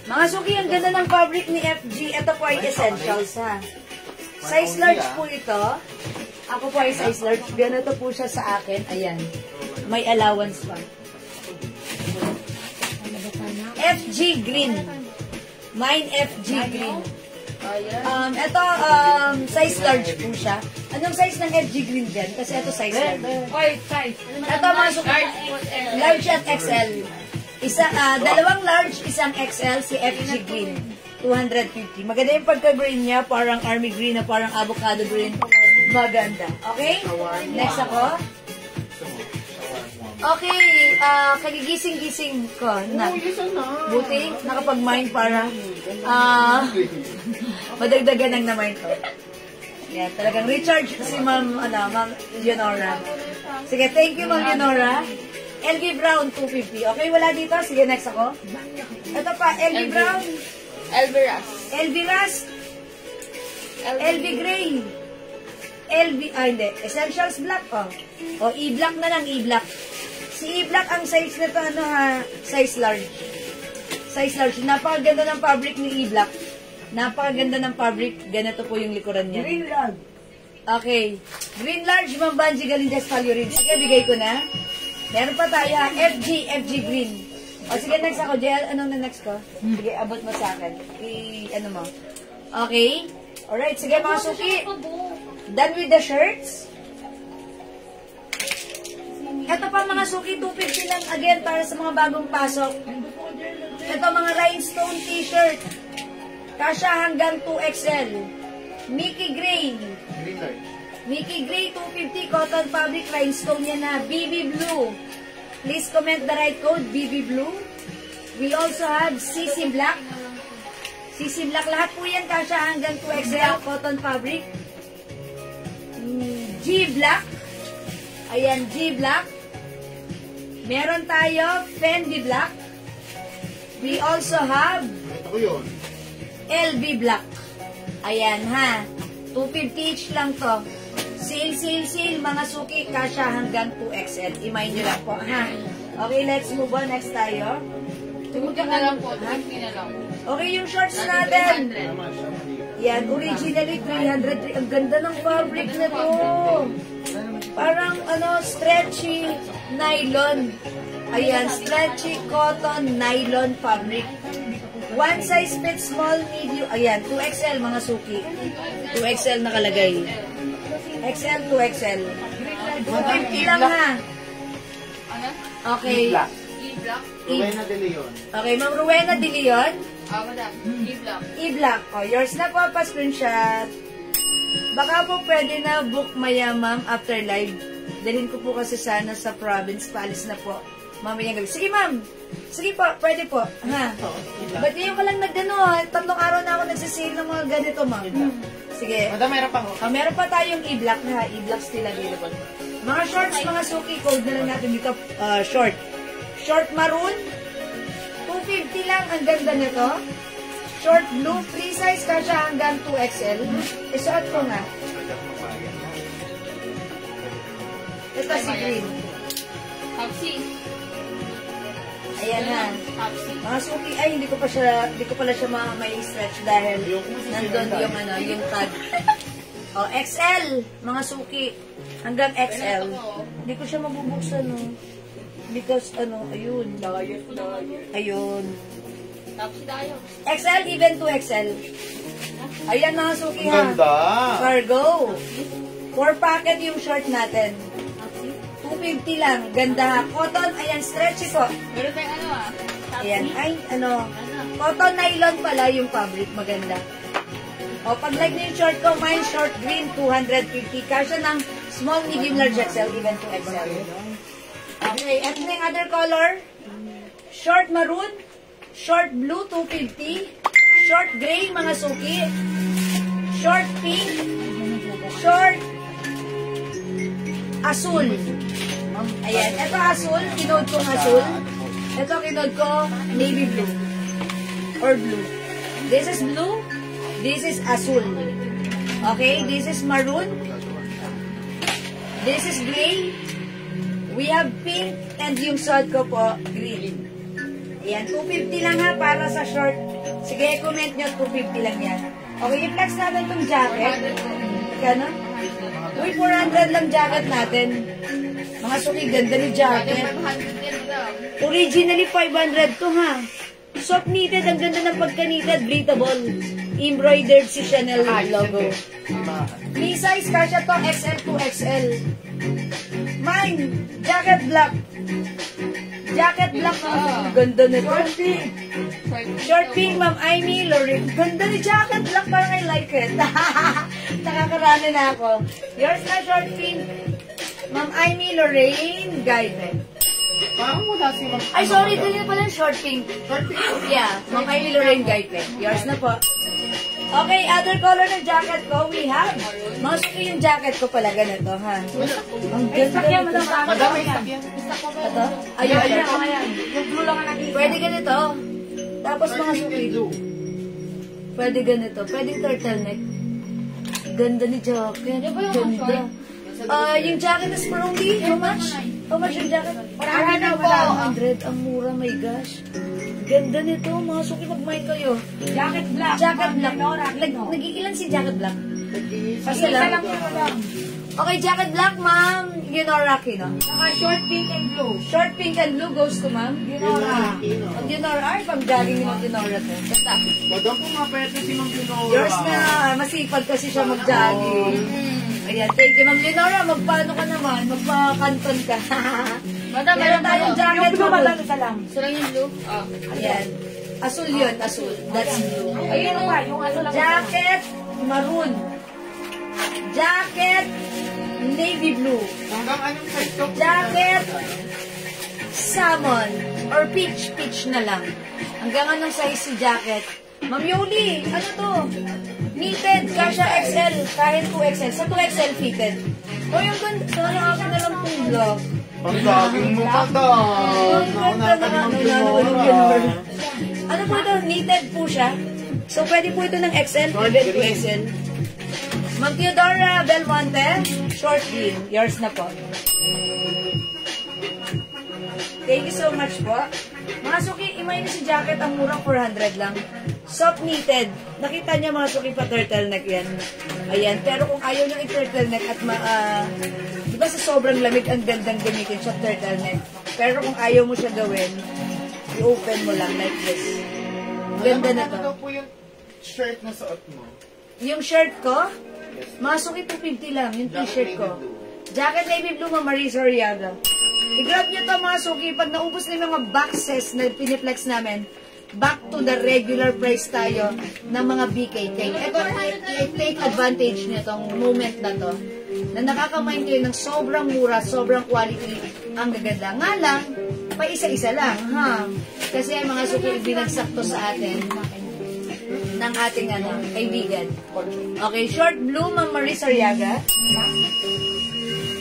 Mga suki, ang ganda ng fabric ni FG. Ito po ay essentials, ha. Size large po ito. Ako po ay size large. Ganito po siya sa akin. Ayan. May allowance pa. FG Green. Mine FG Green. Ito, size large po siya. Anong size ng FG Green dyan? Kasi ito size large. Ito mga suki. Large at XL. Dalawang large, isang XL, si FG Green. 250. Maganda yung pagka-green niya. Parang army green na parang avocado green. Maganda. Okay? Next ako. Okay, kagigising-gising ko na. Buti, nakapag-mind para madagdagan ng na-mind ko. Yan, talagang recharge si Ma'am Leonora. Sige, thank you Ma'am Leonora. LV Brown, 250. Okay, wala dito. Sige, next ako. Ito pa, LV Brown. LV Rust. LV Rust. LV Gray. Hindi. Essentials Black, oh. O, E-Black na lang, E-Black. Si E-Black, ang size nito, size large. Size large. Napakaganda ng fabric ni E-Black. Napakaganda ng fabric. Ganito po yung likuran niya. Green large. Okay. Green large, Ma'am Banji Galindas Paliorid. Sige, bigay ko na. Meron pa tayo, FG Green. O, sige, next ako, Jel. Anong na next ko? Sige, abot mo sa akin. Mo. Okay. Alright, sige, mga suki. Done with the shirts. Ito pa mga suki, 250 lang again para sa mga bagong pasok. Ito mga rhinestone t-shirt. Kasya hanggang 2XL. Mickey Gray. Mickey Gray, 250 cotton fabric rhinestone yan na. BB Blue. Please comment the right code, BB Blue. We also have CC Black. CC Black, lahat po yan kasya hanggang 2XL cotton fabric. G Black. Ayan, G Black. Meron tayo Fendi Black. We also have LV Black. Ayan, ha. 250 each lang to. Sale, mga suki, kasya hanggang 2XL. I-mind nyo lang po, ha. Okay, let's move on. Next tayo. Tumutang na lang po. 50 na lang. Okay, yung shorts natin. Yan, originally 300. Ang ganda ng fabric na to. Parang, stretchy nylon. Ayan, stretchy cotton nylon fabric. One size fits small, medium. Ayan, 2XL mga suki. 2XL nakalagay. XL, 2XL. 250 lang ha. Okay. E-Black. Rowena de Leon. Okay, Ma'am Rowena de Leon. Madam. E-Black. E-Black. O, yours na po, pa-screenshot. Baka po pwede na book maya, ma'am, after live. Dalhin ko po kasi sana sa province. Paalis na po. Mamayang gabi. Sige, ma'am. Sige po, pwede po. Ha? Ba't ngayon ka lang nagano? 3 araw na ako nagsisale ng mga ganito, ma'am. Sige. Madam, meron pa ho. Meron pa tayong e-block ha. E-block still available. Mga shorts, mga suki, code na lang natin dito. Short. Short maroon. 250 lang. Ang ganda nito. Short blue. Free size ka siya hanggang 2XL. Isuot ko nga. Ito si green. Popsi. Ayan na. Popsi. Mga suki, ay hindi ko pala siya may stretch dahil nandun yung yung tag. Oh, XL, mga suki. Hanggang XL. Hindi ko siya mabubuksan, no. Because, ayun. Ayun. Popsi tayo. XL, even to XL. Ayan, mga suki, Ang ha. ganda. Cargo. 4 packet yung short natin. 250 lang. Ganda. Cotton, ayan, stretchy po. Meron tayong Ayan, ay, cotton nylon pala yung fabric. Maganda. O, pag like na yung short ko, mine short green, 250. Kasya ng small, medium, large XL, even to XL. Okay, at na yung other color. Short maroon, short blue, 250. Short gray, mga suki. Short pink, short asul. Ayan, ito asul, kinode ko asul. Ito kinode ko navy blue or blue. This is blue, this is asul. Okay, this is maroon. This is gray. We have pink and yung suot ko po, green. Ayan, 250 lang ha para sa short. Sige, comment nyo, 250 lang yan. Okay, i-flex natin itong jacket. Kano? Uy, 400 lang jacket natin. Mga suki, ganda ni jacket. 500 din, madam. Originally, 500 to ha. Soft knitted, ang ganda ng pagka-knitted, breathable. Embroidered si Chanel logo. Free size, kasya to, XL to XL. Mine, jacket black. Jacket black na. Ganda nito. Short pink, Ma'am Amy Lorraine. Ganda ni jacket black, parang I like it. Nakakarana na ako. Yours na short pink. Ma'am Amy Lorraine, guided. Parang wala si Ma'am. Ay, sorry, din pala yung short pink. Yeah, Ma'am Amy Lorraine, guided. Yours na po. Okay, other color ng jacket ko, we have. Mas yung jacket ko pala, ganito, ha? Ang ganda nito. Madam, may stock yan. Ito? Ayun, ayun. Yung blue lang ang nakita. Pwede ganito. Tapos mga suki. Pwede ganito. Pwede turtleneck. Ganda ni jacket. Ganda. Yung jacket is for only, how much? How much yung jacket? 100. Ang mura, my gosh. Ganda nito. Mga suki, mag-mind kayo. Jacket black. Jacket black. Nora, Nagigilan si jacket black? Kasi Isa lang lang. yun, madam. Okay, jacket black, ma'am. Yunora Kino. Saka short pink and blue. Short pink and blue goes to ma'am. Yunora. Ang Yunora, ay, pang jogging yung Yunora to. Basta. Madam, kung mapete si Ma'am Junora. Yours na, masipag kasi siya mag-jogging. Ayan, thank you, Ma'am Leonora. Magpaano ka naman? Magpa-canton ka. Madam, Meron tayong jacket Yung blue, maroon. madam, isa lang. Isa lang yung blue. Ayan. Asul yun, asul. That's blue. Ayun pa, yung ano lang. Jacket, maroon. Jacket, navy blue. Hanggang anong size to? Jacket, salmon, or peach na lang. Hanggang anong size si jacket? Ma'am Yoli, ano to? Knitted, kasha XL, kahit 2XL. Sa 2XL fitted. O yung ganda, sana ako na lang itong vlog. Ang gaging mo ka ta. Ang ganda na ano. Ano po ito? Knitted po siya. So, pwede po ito ng XL, even 2XL. Ma'am Theodora Belmonte, short green. Yours na po. Thank you so much po. Mga suki, imay na si jacket, ang murang 400 lang. Soft knitted. Nakita niya mga suki pa turtleneck yan. Ayan. Pero kung ayaw nyo i-turtleneck at di ba sa sobrang lamig ang gandang gamitin siya turtleneck. Pero kung ayaw mo siya gawin, i-open mo lang like this. Ganda na to. Ano po yung shirt na suot mo? Yung shirt ko, mga suki 250 lang. Yung t-shirt ko. Jacket navy blue, Ma'am Marisa Riaga. I-grab nyo to mga suki. Pag naubos na yung mga boxes na piniplex namin, back to the regular price tayo ng mga BKK. Ito, take advantage niyo tong moment na to, na nakakamain kayo ng sobrang mura, sobrang quality, ang gaganda. Nga lang, pa isa-isa lang, ha? Kasi ang mga suki binagsak to sa atin ng ating kaibigan. Okay, short blue, Ma'am Maris Ariaga.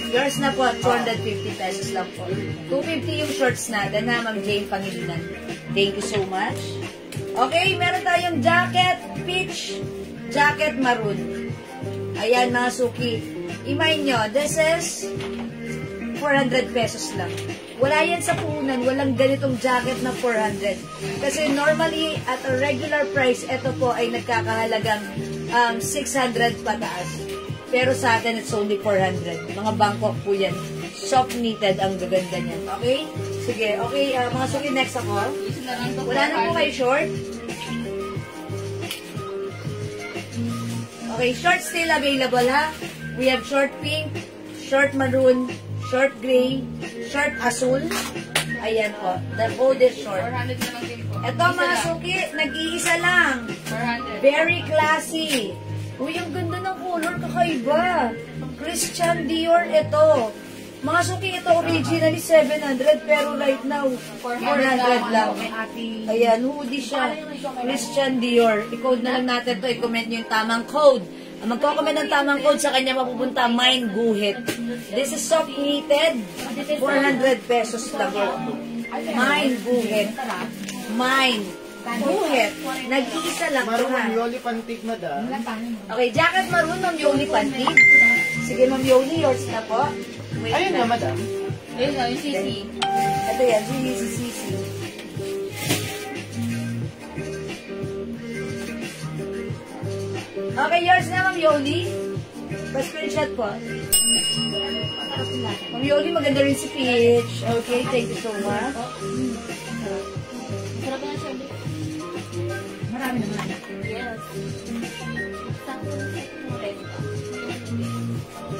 Yours na po at 250 pesos lang po. 250 yung shorts natin na Ma'am Jane Pangilinan. Thank you so much. Okay, meron tayong jacket peach, jacket maroon. Ayan mga suki. Imay nyo, this is 400 pesos lang. Wala yan sa puhunan, walang ganitong jacket na 400. Kasi normally, at a regular price, ito po ay nagkakahalagang 600 pataas. Pero sa atin, it's only 400. Mga Bangkok po yan. Soft knitted ang gaganda niyan. Okay? Sige, okay. Mga suki, next ako. Wala na po kayo short. Okay, short still available ha. We have short pink, short maroon, short gray, short azul. Ayan po. The code is short. 400 na lang din po. Ito mga suki, nag-iisa lang. 400. Very classy. Uy, ang ganda ng color, kakaiba. Christian Dior ito. Mga suki, ito originally 700, pero right now, 400 lang. Ayan, hoodie siya. Christian Dior. I-code na lang natin to. I-comment nyo yung tamang code. Ang magko-comment ng tamang code sa kanya mapupunta, Mine Guhit. This is soft knitted. 400 pesos lang. Mine Guhit. Mine Guhit. Nag-iisa lang ito ha. Ma'am Yoli Pantig, madam. Okay, jacket maroon, Ma'am Yoli Pantig. Sige, Ma'am Yoli, yours na po. Wait Ayun na, madam. Ayun na, yung CC. Ito yan, si Sisi. Okay, yours na, Ma'am Yoli. Pa-screenshot po. Ma'am Yoli, maganda rin si Peach. Okay, thank you so much. Sarap na siya. Marami naman. Yes.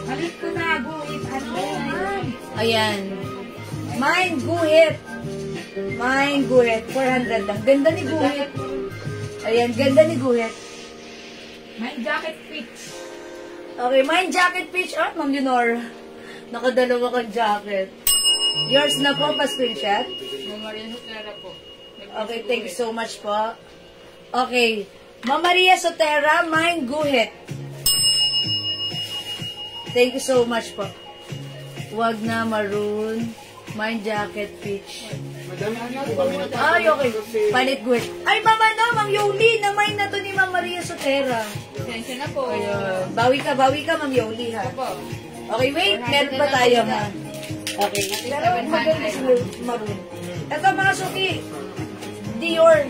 Balik ko na, guhit. Ano? Ayan. Mine Guhit. Mine Guhit. 400 lang. Ganda ni Guhit. Ayan, ganda ni Guhit. May jacket fit. Okay, mine jacket peach. Ah, Ma'am Leonor. Nakadalawa kang jacket. Yours na po, pa-screenshot. Ma'am Maria Sotera po. Okay, thank you so much po. Okay. Ma'am Maria Sotera, mine Guhit. Thank you so much po. Wag na maroon. Mine jacket peach. Madam, hindi po kami Ay, okay. Palit Guhit. Ay, Ma'am Ma'am Yoli. Na-mine na to ni Ma'am Maria Sotera. Pasensya na po. Ayun. Bawi ka, Ma'am Yoli ha. Po. Okay, wait. Meron pa tayo ha. Okay. Pero maganda si maroon. Ito mga suki. Dior.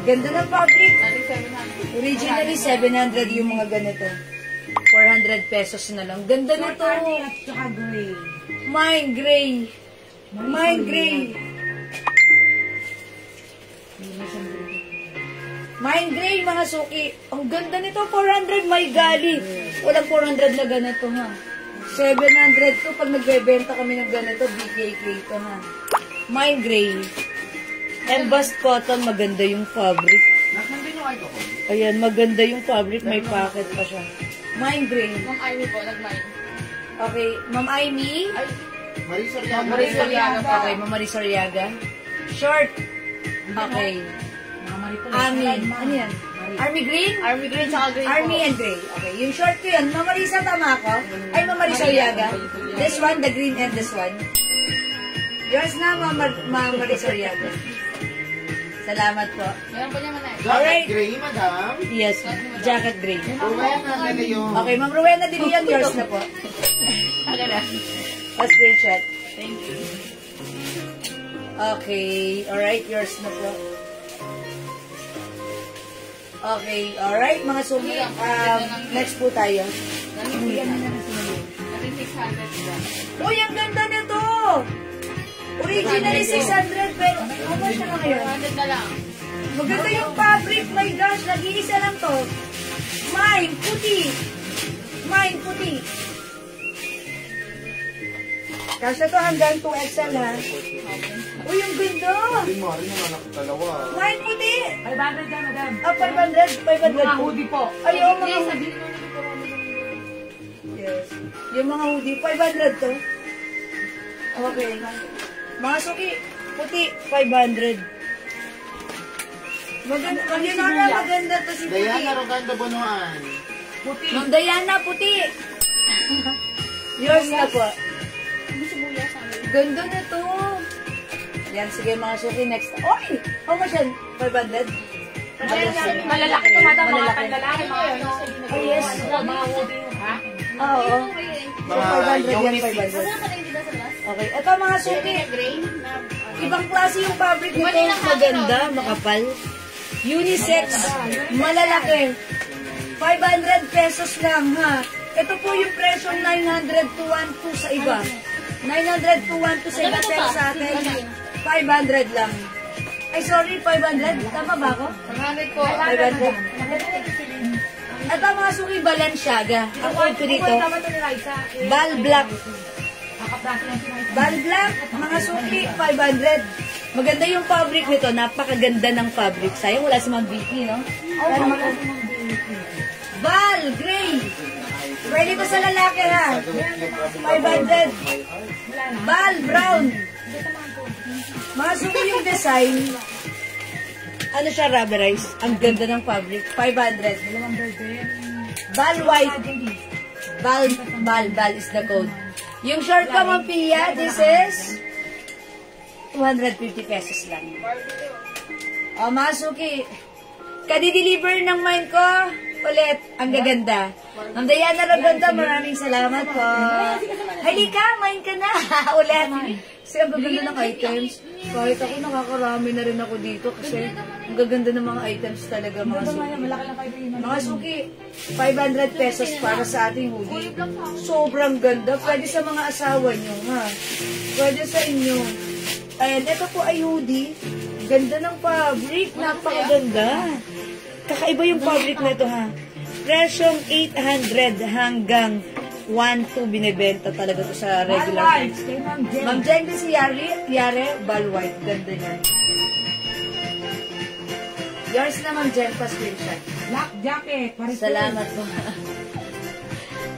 Ganda ng fabric. Ating 700. Originally, 700 yung mga ganito. 400 pesos na lang. Ganda nito. At saka gray. Mine gray. Mine gray. Mine gray, mga suki. Ang ganda nito. 400 may gali. Walang 400 na ganito ha. 700 to. Pag nagbebenta kami ng ganito, BKK to ha. Mine gray. Embossed cotton, maganda yung fabric. Nasaan din yung alcohol? Ayan, maganda yung fabric, may pocket pa siya. Mine gray. Ma'am Ivy po, nag-mine. Okay, Ma'am Amy. Marisa Riaga. Marisa Riaga po. Okay, Ma'am Maris Ariaga. Short. Okay. Mga marito. Army. Ano yan? Army green? Army green tsaka green Army po. and gray. Okay, yung short ko yun. Ma'am Marisa, tama ako? Ay, Ma'am Maris Ariaga. This one, the green and this one. Yours na, Ma'am Maris Ariaga. Salamat po. Meron po niya manay. Alright. Jacket gray, madam. Yes, jacket gray. Rowena, ganda yung... Okay, Ma'am Rowena de Leon, yours na po. Aga na. Pa-screenshot. Thank you. Okay, alright, yours na po. Okay, alright, mga suki. Next po tayo. Ating 600 lang. Uy, ang ganda nito! Originally 600, pero how much na ngayon? 400 na lang. Maganda yung fabric, my gosh, nag-iisa lang to. Mine, puti. Mine, puti. Kasi to hanggang 2XL ha. Uy, Uy, ang ganda! Hindi mo, rin naman ako dalawa. Wine puti! 500 ka, madam. 500? 500 Mga po. hoodie po. Ay, oo, mga Yes, hoodie. sabihin mo na dito. Yes. Yung mga hoodie, 500 to. Okay. Mga suki, puti, 500. Maganda, maganda to si puti. Diana Roganda Bonoan. Puti. Ma'am Diana, puti. Yours na po. Hindi sibuyas sa amin. Ganda na to. Yan, sige mga suki, next. Oy! How much yan? 500? Malalaki to, madam. Mga Malalaki. panlalaki, mga ano. Oh, yes. Mga hoodie, ha? Oo. So, 500 yan, Unisex. 500. Ano ka na hindi ba sa last? Okay, ito mga suki. Grain? Ibang klase yung fabric nito. Maganda, makapal. Unisex, malalaki. 500 pesos lang, ha? Ito po yung presyo 900 to 1,200 sa iba. 900 to 1,200 sa iba, pero sa atin, 500 lang. Ay, sorry, 500? Tama ba ako? 100 po. 500. Ito mga suki, Balenciaga. Ang code ko dito, Tama to ni Raisa. Bal Black. Nakaplase lang si Raisa. Bal Black, mga suki, 500. Maganda yung fabric nito, napakaganda ng fabric. Sayang wala si Ma'am Vicky, no? Bal, gray. Pwede pa sa lalaki, ha? 500. Bal, brown. Mga suki yung design. Ano siya, rubberized? Ang ganda ng fabric. 500. Bal white. Bal is the code. Yung short ka, Ma'am Pia, this is 250 pesos lang. O, mga suki. Kadi-deliver ng mine ko. Ulit, ang gaganda. Ma'am Diana Raganda, maraming salamat po. Halika, mine ka na. Ulit. Kasi ang gaganda ng items. Kahit ako, nakakarami na rin ako dito kasi ang gaganda ng mga items talaga, mga suki. Mga suki, 500 pesos para sa ating hoodie. Sobrang ganda. Pwede sa mga asawa nyo, ha? Pwede sa inyo. Ayan, ito po ay hoodie. Ganda ng fabric. Napakaganda. Kakaiba yung fabric na ito, ha? Presyong 800 hanggang 1,200 binibenta talaga to sa regular price. Ma'am Jen si Yare, Bal White. Ganda niyan. Yours na, Ma'am Jen, pa-screenshot. Black jacket. Salamat po.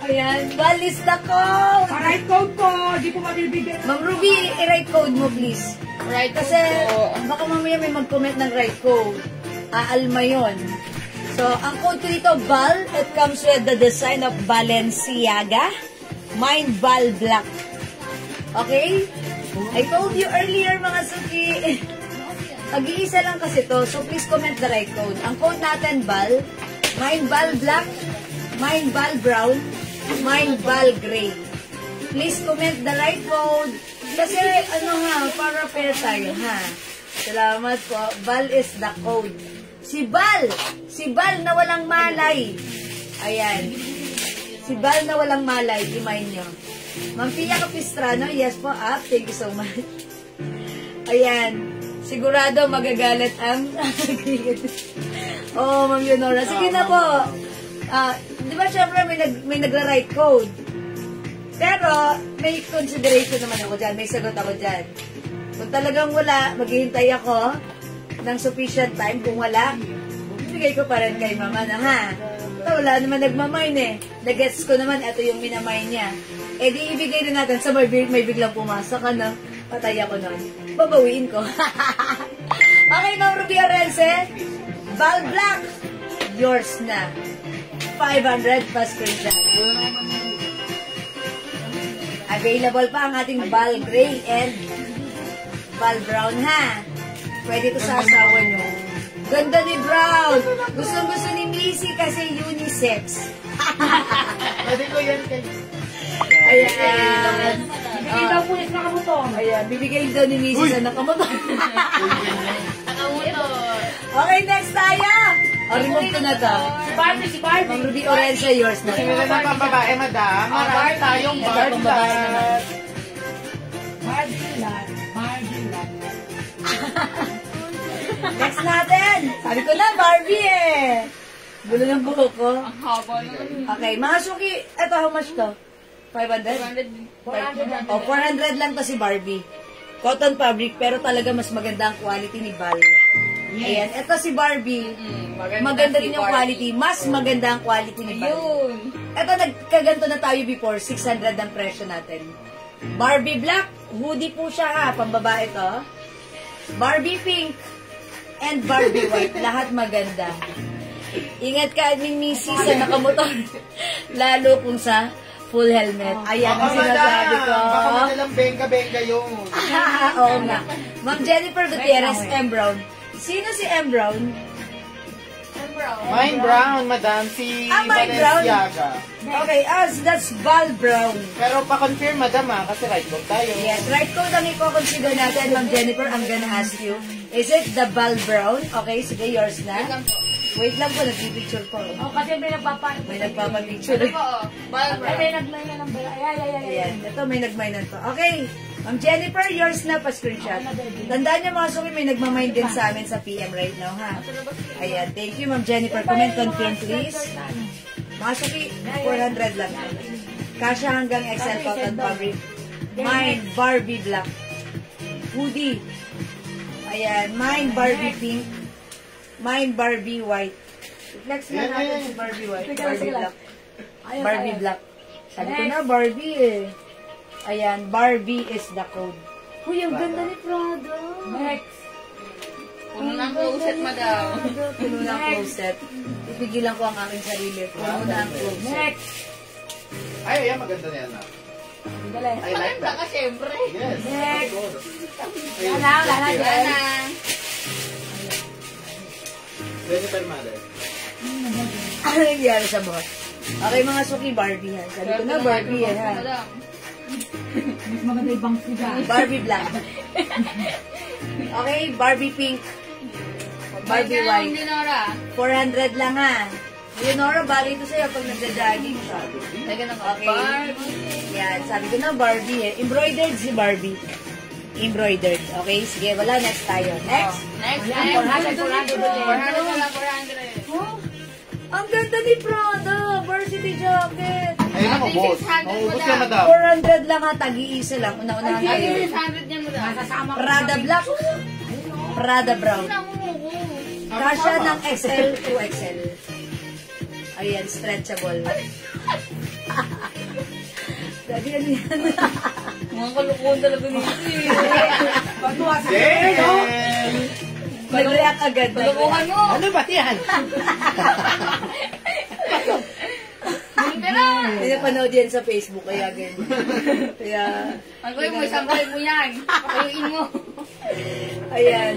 Ayan, balista ko! Right code ko. Di po mabibigyan. Ma'am Ruby, i-write code mo, please. Right Kasi baka mamaya may mag-comment ng right code. Aalma yun. So, ang code ko dito, Bal. It comes with the design of Balenciaga. Mine, Bal Black. Okay? I told you earlier, mga suki. Mag-iisa lang kasi to, so please comment the right code. Ang code natin, Bal. Mine, Bal Black. Mine, Bal Brown. Mine, Bal Gray. Please comment the right code. Kasi, ano nga, para fair tayo, ha? Salamat po. Bal is the code. Si Bal na walang malay. Ayan. Si Bal na walang malay, i-mind nyo. Ma'am Pia Capistrano, yes po, up. Thank you so much. Ayan. Sigurado magagalit ang... oh, Ma'am Leonora. Sige na po. Di ba syempre may nagra-write code? Pero, may consideration naman ako dyan. May sagot ako dyan. Kung talagang wala, maghihintay ako ng sufficient time. Kung wala, bibigay ko pa rin kay mama na, ha? Wala naman nagmamine eh. Nag-gets ko naman, ito yung minamine niya. Eh di ibigay na natin sa may biglang pumasok, ano? Patay ako nun. Babawiin ko. Okay, Ma'am Ruby Orense. Bal Black. Yours na. 500 pa screenshot. Available pa ang ating Bal Gray and Bal Brown, ha? Pwede ito sa asawa nyo. Ganda ni Brown. Gusto ni Missy kasi unisex. Pwede ko yan kay... Ayan. Bibigay daw po yung nakamutong. Ayan, bibigay daw ni Missy sa nakamotor. Nakamuto. Okay, next tayo. Remove ko na to. Si Barbie. Ma'am Ruby Orense, yours na. Sino na pang babae, madam? Marami tayong Ito, bar pang babae naman. Barbie lang. Barbie lang. Next natin. Sabi ko na, Barbie eh. Gulo ng buhok ko. Ang haba naman. Okay, mga suki. Ito, how much to? 500? 400. 400 lang. O, 400 lang to si Barbie. Cotton fabric, pero talaga mas maganda ang quality ni Val. Ayan, ito si Barbie. Maganda rin yung quality. Mas maganda ang quality ni Val. Ayun. Ito, nagkaganto na tayo before. 600 ang presyo natin. Barbie black. Hoodie po siya ha. Pambabae to. Barbie pink. And Barbie white. Lahat maganda. Ingat ka, admin Missy, sa nakamotor. Lalo kung sa full helmet. Ayan ang sinasabi ko. Baka madalang benga-benga yung... Oo nga. Ma'am Jennifer Gutierrez, M. Brown. Sino si M. Brown? Mine brown, madam. Si Mine Brown. Balenciaga. Okay, that's Val Brown. Pero pa-confirm, madam kasi right book tayo. Yes, right code ang i-consider natin, Ma'am Jennifer. I'm gonna ask you, is it the Val Brown? Okay, sige, yours na. Wait lang po, nag-picture po. Oh, kasi may May nagpapapicture. Ay, may nagmay na ng bala. Ay. Ayan, ito may nagmainan to. Okay, Ma'am Jennifer, yours na pa-screenshot. Tandaan niyo mga suki, may nagmamind din sa amin sa PM right now, ha? Ayan, thank you, Ma'am Jennifer. Comment, confirm, please. Mga suki, 400 lang. Kasha hanggang XL cotton fabric. Mine, Barbie black. Hoodie. Ayan, mine, Barbie pink. Mine, Barbie white. Flex na natin si Barbie white. Barbie black. Barbie black. Sabi ko na, Barbie eh. Ayan, Barbie is the code. Uy, ang ganda ni Prada. Next. Puno ng closet, madam. Puno ng closet. Ipigilan ko ang aking sarili. Puno na ang closet. Next. Ay, ayan, maganda na yan. Dali. I like Maganda that. ka, syempre. Yes. Next. Ayun. Wala na. Ana. Jennifer Mother. Ano nangyari sa buhat? Okay, mga suki, Barbie ha. Sabi ko na, Barbie ha. Madam. Mas maganda yung bangs niya. Barbie black. Okay, Barbie pink. Barbie white. Hindi, Nora. 400 lang ha. Leonora, bagay ito sa'yo pag nagda-jogging siya. Teka na Okay. Yan, sabi ko na Barbie eh. Embroidered si Barbie. Embroidered. Okay, sige, wala. Next tayo. Next. Next. 400. 400 na 400. Oh, ang ganda ni Prada. Varsity jacket. Ayun ako, boss. 600 Maubos mo ka, na. madam. 400 lang ha. Tag-iisa lang. Una-unahan Ay, tayo. 600 niya mo na. Masasama ko. Prada black. Prada brown. Namumu. Kasha ng XL to XL. Ayan, stretchable. Sabi ano yan? Mga kalukuhan talaga nito eh. Damn! Nag-react agad. Kalukuhan mo. Ano ba yan? Hindi na. Hindi napanood yan sa Facebook, kaya ganyan. Kaya, Ang gawin mo, isang gawin mo yan. Pakayuin mo. ayan.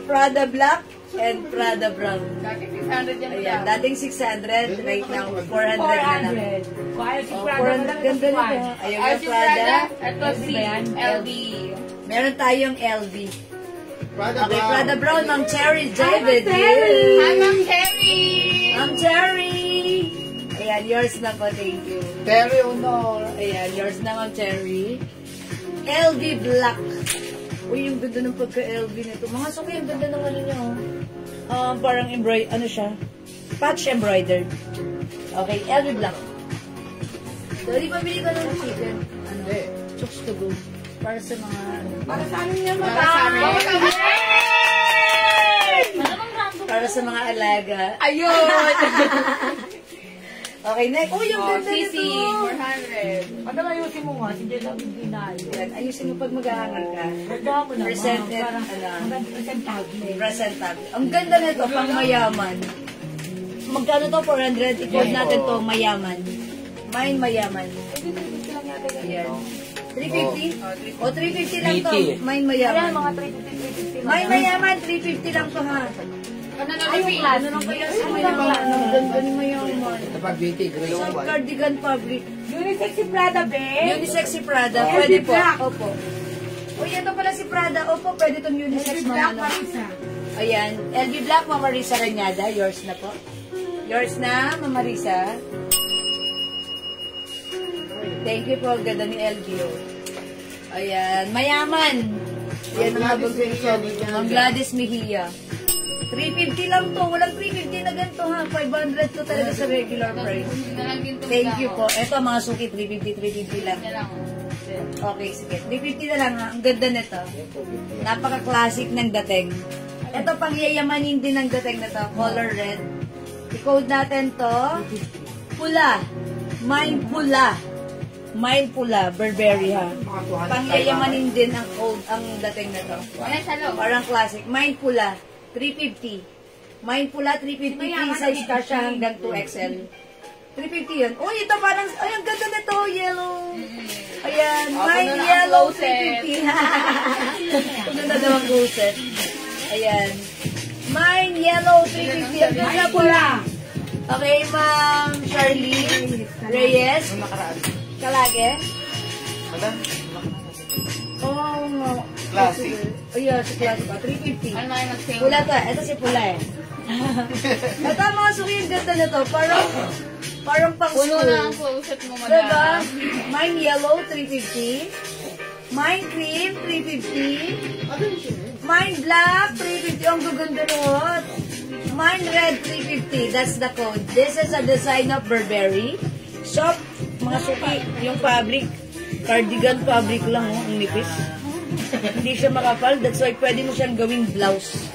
Prada black and Prada brown. Dati 600 yan mo Ayan, na. dating 600, right now 400 na lang. 400. Kaya si Oh, Prada na 400, lang ganda ito. nito. Ayun Ay, na si Prada. Prada. Ito si LB. Meron tayong LV. Prada Okay, Brown. Prada brown, Ma'am Cherry David. Cherry! Hi, Ma'am Cherry! Ma'am Cherry! Ayan, yours na po, thank you. Terry Honor. Ayan, yours na, Ma'am Cherry. LV black. Uy, yung ganda ng pagka-LV nito. Mga suki, yung ganda ng ano niya, oh. Parang ano siya? Patch embroidered. Okay, LV black. So, di ba bili ka ng chicken? Ano? Chooks to go. Para sa mga, Para sa ano niya Para sa amin. para sa mga alaga. Ayun! Okay, next. Uy, yung Oh, ganda Sisi, nito. 400. Pag ayusin mo nga, si Jella hindi na yun. Ayan, ayusin mo pag mag-aangal ka. Ganda mo naman. Presented, Parang ano. maganda presentable. Presentable. Ang ganda nito, pang mayaman. Magkano to? 400. I-code natin to, mayaman. Mine mayaman. Ayan. 350? O, 350 lang to. Mine Ayan, mayaman. mga 350. Mine mayaman, 350 lang to ha. Ano na Ay, yung Lupi? class. Ano lang kaya sa mayaman? Ang ganda ni mayaman. Ito pag beauty, gray Sa white. cardigan fabric. Unisex si Prada, babe. Unisex si Prada. LV Pwede po. black. Opo. Uy, ito pala si Prada. Opo, pwede itong unisex Black mga Marisa. Ayan. LV Black, Mama Risa Ranyada. Yours na po. Yours na, Mama Risa. Thank you po. Ganda ni LV. Ayan. Mayaman. Ayan ang habang Ang Gladys Mejia. 350 lang to. Walang 350 na ganito ha. 500 to talaga sa regular price. Na lang din to. Thank you po. Ito mga suki, 350 lang. Yan lang. Okay, sige. 350 na lang ha. Ang ganda nito. Napaka-classic ng dating. Ito pang yayamanin din ng dating na to. Color red. I-code natin to. Pula. Mine pula. Mine pula. Burberry ha. Pang yayamanin din ang code, ang dating na to. Wala sa loob. Parang classic. Mine pula. 350. Mine pula 350. Free size ka siya hanggang 2XL. 350 yun. Uy, ito parang, ay, ang ganda nito, yellow. Ayan, mine puno na ang yellow closet. 350. Puno na daw ang closet. Ayan. Mine yellow 350. Ang ganda pula. Okay, Ma'am Charlene Reyes. Kalage. Madam, Oh, Classic. Ayan, si Classic. 350. Ano yung mag-sing? Pula to. Ito si pula eh. Ito mga suki, yung ganda nito. Parang pang Puno school. na ang closet mo, Diba? madam. Mine yellow, 350. Mine cream, 350. Mine black, 350. Ang gaganda nun. Mine red, 350. That's the code. This is a design of Burberry. Shop, mga suki, yung fabric. Cardigan fabric lang, oh. Ang nipis. Hindi siya makapal. That's why pwede mo siyang gawing blouse.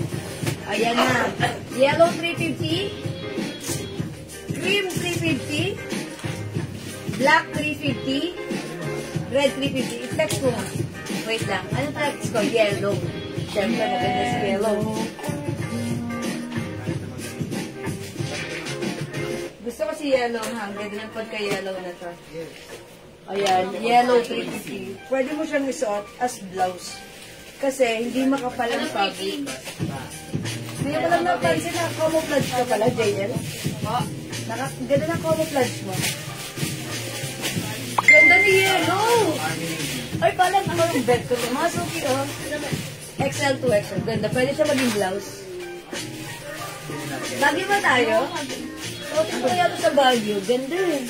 Ayan na. Yellow, 350. Cream 350, black 350, red 350. I-flex ko nga. Wait lang. Ano flex ko? Yellow. Siyempre, maganda sa yellow. Gusto ko si yellow ha. Ang ganda ng pagka-yellow na to. Ayan, yellow 350. Pwede mo siyang isuot as blouse. Kasi hindi makapal ang fabric. Hindi mo lang napansin na camouflage ka pala, JL. Ganda ng camouflage mo. Ganda ni yellow. Ay, parang ang bed ko. Mga suki, oh. XL to XL. Ganda. Pwede siya maging blouse. Lagi ba tayo? Suotin ko kaya ito sa Baguio. Ganda eh.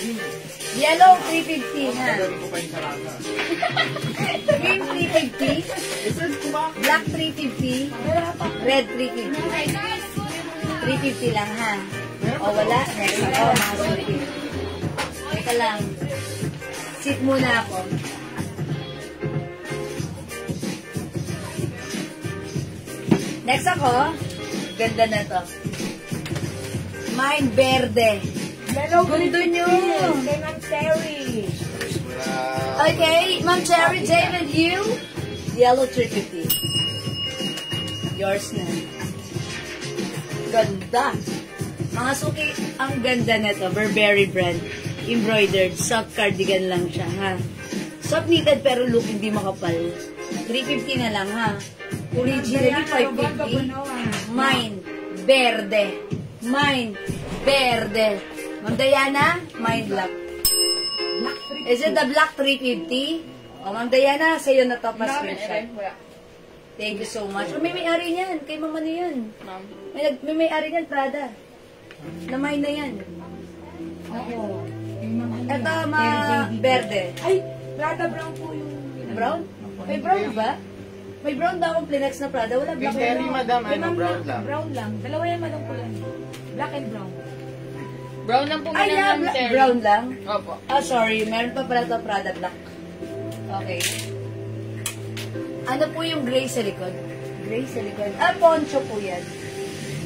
Yellow 350 ha. Green 350. Black 350. Red 350. 350 lang ha. O wala. Next ako mga suki. Teka lang. Sit muna ako. Next ako. Ganda na to. Mine verde. Gundo nyo. Kay Ma'am Terry. Okay, Ma'am Cherry, Jane and you. Yellow 350. Yours na. Ganda. Mga suki, ang ganda na to. Burberry brand. Embroidered. Soft cardigan lang siya, ha? Soft knitted pero look hindi makapal. 350 na lang, ha? Originally, 550. Mine. Verde. Mine. Verde. Ma'am Diana, mine black. Is it the black 350? O, Ma'am Diana, sa'yo na to pa screenshot. Thank you so much. O, may may-ari niyan. Kay mama na yan. May may-ari niyan, Prada. Na mine na yan. Oo. Ito, verde. Ay, Prada brown po yung... Brown? May brown ba? May brown ba akong Plinex na Prada? Wala black. Miss Terry, madam, Kay ano, Ma'am brown lang. Brown lang. Dalawa yan madam ko lang. Black and brown. Brown lang po Ay, muna yeah, ng Terry. brown lang. Opo. Ah, sorry. Meron pa pala ito Prada black. Okay. Ano po yung gray sa likod? Gray sa likod. Ah, poncho po yan.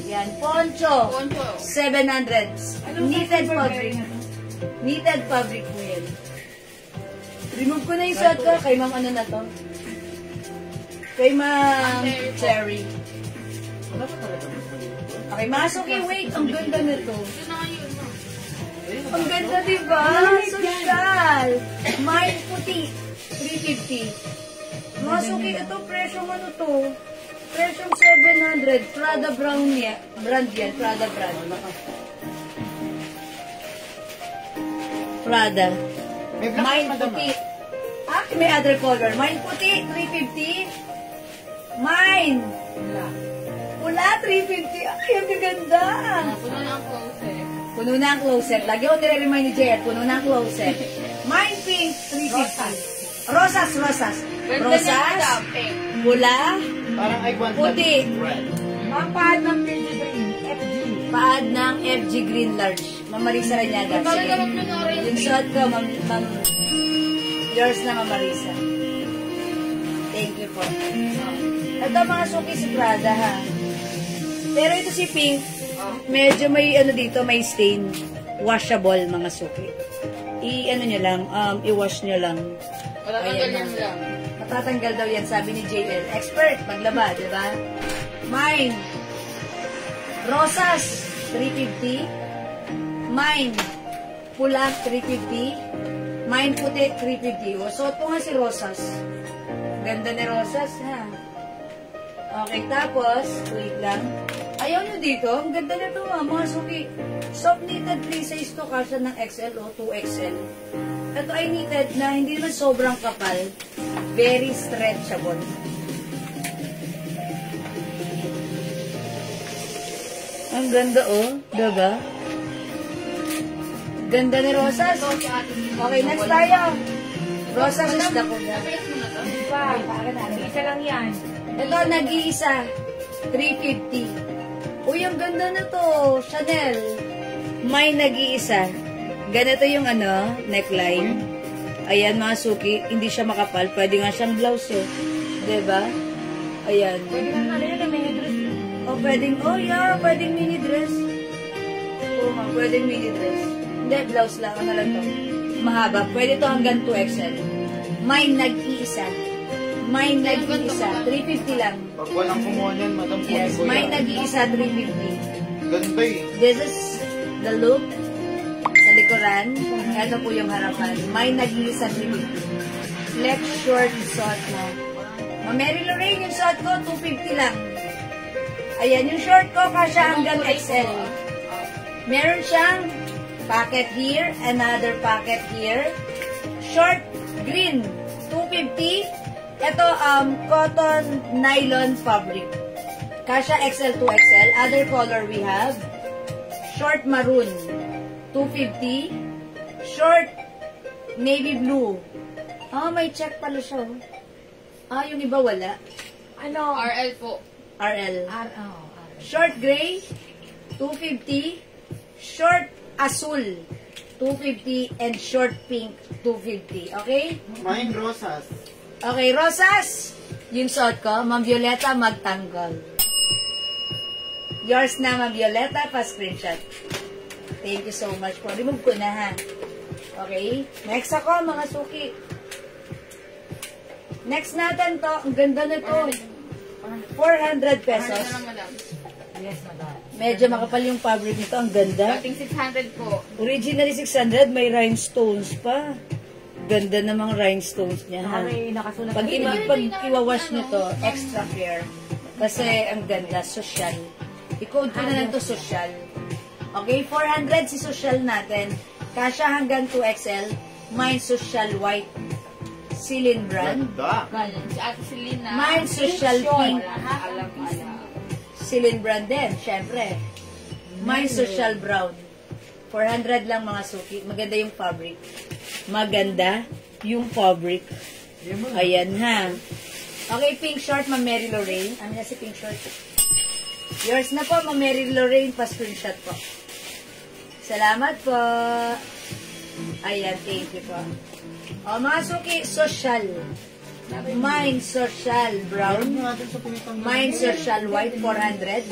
Yan, poncho. Poncho. 700. Knitted fabric. Knitted fabric po yan. Remove ko na yung suot ko. Kay ma'am ano na to? Kay ma'am Cherry. Okay, masok yung wait. Ang ganda nito. Yun na nga yun, no? Ang ganda, diba? Social. Mine puti. 350. Masuki, ito presyong ano to? Presyong 700. Prada brown niya. Brand yan. Prada brand. Prada. May black, Mine madam. puti. Ah, may other color. Mine puti, 350. Mine. Pula, 350. Ay, ang gaganda. Puno na ang closet. Puno na ang closet. Lagi ko nire-remind ni Jet, puno na ang closet. Mine pink, 350. Rosas, rosas. Ganda niya, Rosas, madam. Pink. pula, Parang I want puti. Ma'am, paad ng Pinky Green. FG. Paad ng FG Green Large. Ma'am Marisa Ranyaga. Bakit Sige. naman pinore Yung suot ko, ma'am Yours na, Mama Marisa. Thank you po. Ito mga suki si Prada, ha. Pero ito si Pink, medyo may ano dito, may stain. Washable, mga suki. I-ano nyo lang, i-wash nyo lang. Matatanggal yan lang. Matatanggal daw yan, sabi ni JL. Expert, maglaba, di ba? Mine. Rosas, 350. Mine. Pula, 350. Mine puti, 350. O, so, ito nga si Rosas. Ganda ni Rosas, ha? Okay, tapos, wait lang. Ayaw nyo dito, ang ganda na ito, ha, mga suki. Soft knitted free size to, kasya ng XL o 2XL. Ito ay knitted na hindi naman sobrang kapal. Very stretchable. Ang ganda, oh. Diba? Ganda ni Rosas. Okay, next tayo. Rosas is the Pa, para na. Isa lang yan. Ito, nag-iisa. 350. Uy, ang ganda na to. Chanel. May nag-iisa. Ganito yung ano, neckline. Ayan, mga suki. Hindi siya makapal. Pwede nga siyang blouse, eh. Diba? Ayan. Pwede lang natin na may dress. Oh, pwedeng, oh yeah, pwedeng mini dress. Oo nga, pwedeng mini dress. Hindi, blouse lang. Ano lang to? Mahaba. Pwede to hanggang 2XL. May nag-iisa. May nag-iisa. 350 lang. Pag walang kumuha niyan, madam, Yes, kunin ko may yan. nag-iisa 350. Ganda eh. This is the look sa likuran. Ito po yung harapan. May nag-iisa 350. Flex short suot mo. Mary Lorraine, yung suot ko, 250 lang. Ayan, yung short ko, kasya hanggang XL. Meron siyang pocket here, another pocket here. Short green, 250. Ito, cotton nylon fabric. Kasha XL to XL. Other color we have short maroon, 250. Short navy blue. Ah, may check pala siya. Ah, yung iba wala. Ano? RL po. RL. RL. Short gray, 250. Short azul, 250. And short pink, 250. Okay? Mine rosas. Okay, Rosas. Yung suot ko, Ma'am Violeta, magtanggol. Yours na, Ma'am Violeta, pa-screenshot. Thank you so much po. Remove ko na, ha? Okay? Next ako, mga suki. Next natin to, ang ganda nito. 400 pesos. Ano na lang, madam? Yes, madam. Medyo makapal yung fabric nito, ang ganda. Dating 600 po. Originally 600, may rhinestones pa. Ganda namang rhinestones niya, ha? May nakasulat. Pag iwawash nyo to, extra care. Kasi ang ganda, social. I-code ko na lang to social. Okay, 400 si social natin. Kasya hanggang 2XL. Mine social white. Celine brand. Ganda. Galing si Ate Selena. Mine social pink. Alam. Celine brand din, syempre. Mine social brown. 400 lang mga suki. Maganda yung fabric. Maganda yung fabric. Ayan, ha. Okay, pink short, Ma'am Mary Lorraine. Ano na si pink short? Yours na po, Ma'am Mary Lorraine. Pa-screenshot po. Salamat po. Ayan, thank you po. O, mga suki, social. Mine social brown. Meron natin sa pinitang Mine social white, 400.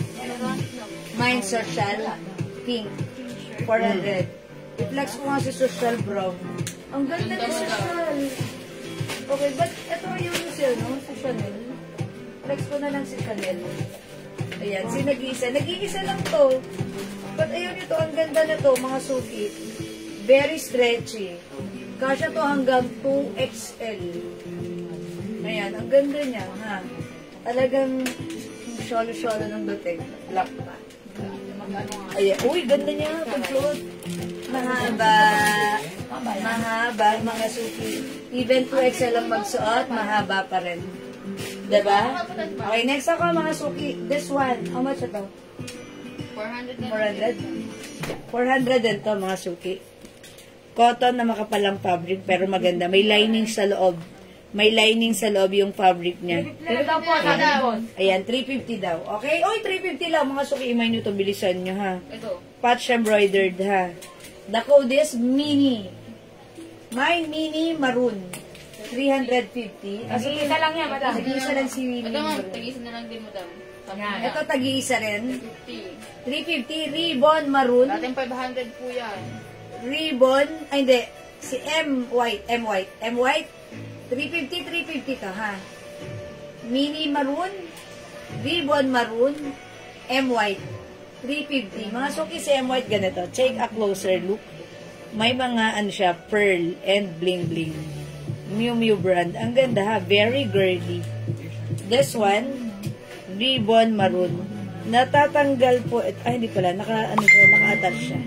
Mine social pink, 400. I-flex ko nga si social brown. Ang ganda ni social. Okay, but ito yung no? Si Chanel. Flex ko na lang si Chanel. Ayan, si nag-iisa. Nag-iisa lang to. But ayun ito, ang ganda na to, mga suki. Very stretchy. Kasya to hanggang 2XL. Ayan, ang ganda niya, ha? Talagang sholo-sholo ng dating. Black pa. Ayan, uy, ganda niya. Pagsuot. Mahaba. Mahaba, mga suki. Even 2XL ang magsuot, mahaba pa rin. Diba? Okay, next ako, mga suki. This one, how much ito? 400 na. 400? 400 din to, mga suki. Cotton na makapalang fabric, pero maganda. May lining sa loob. May lining sa loob yung fabric niya. Pero daw po, madam. Ayan, 350 daw. Okay? Oy, 350 lang. Mga suki, imay nyo to. Bilisan nyo, ha? Ito. Patch embroidered, ha? The code is mini. My mini maroon. 350. Kasi isa lang yan, madam. Tag-iisa lang si Ito Winnie. ma'am, tag-isa na lang din madam. Sabi Yan. niya, Ito tag-iisa rin. 50. 350, ribbon maroon. Dating 500 po yan. Ribbon, ay hindi, si M White. 350 to, ha? Mini maroon, ribbon maroon, M White. 350. Mga suki si M White ganito. Take a closer look. May mga ano siya, pearl and bling bling. Miu Miu brand. Ang ganda ha, very girly. This one, ribbon maroon. Natatanggal po, hindi pala, naka-attach siya.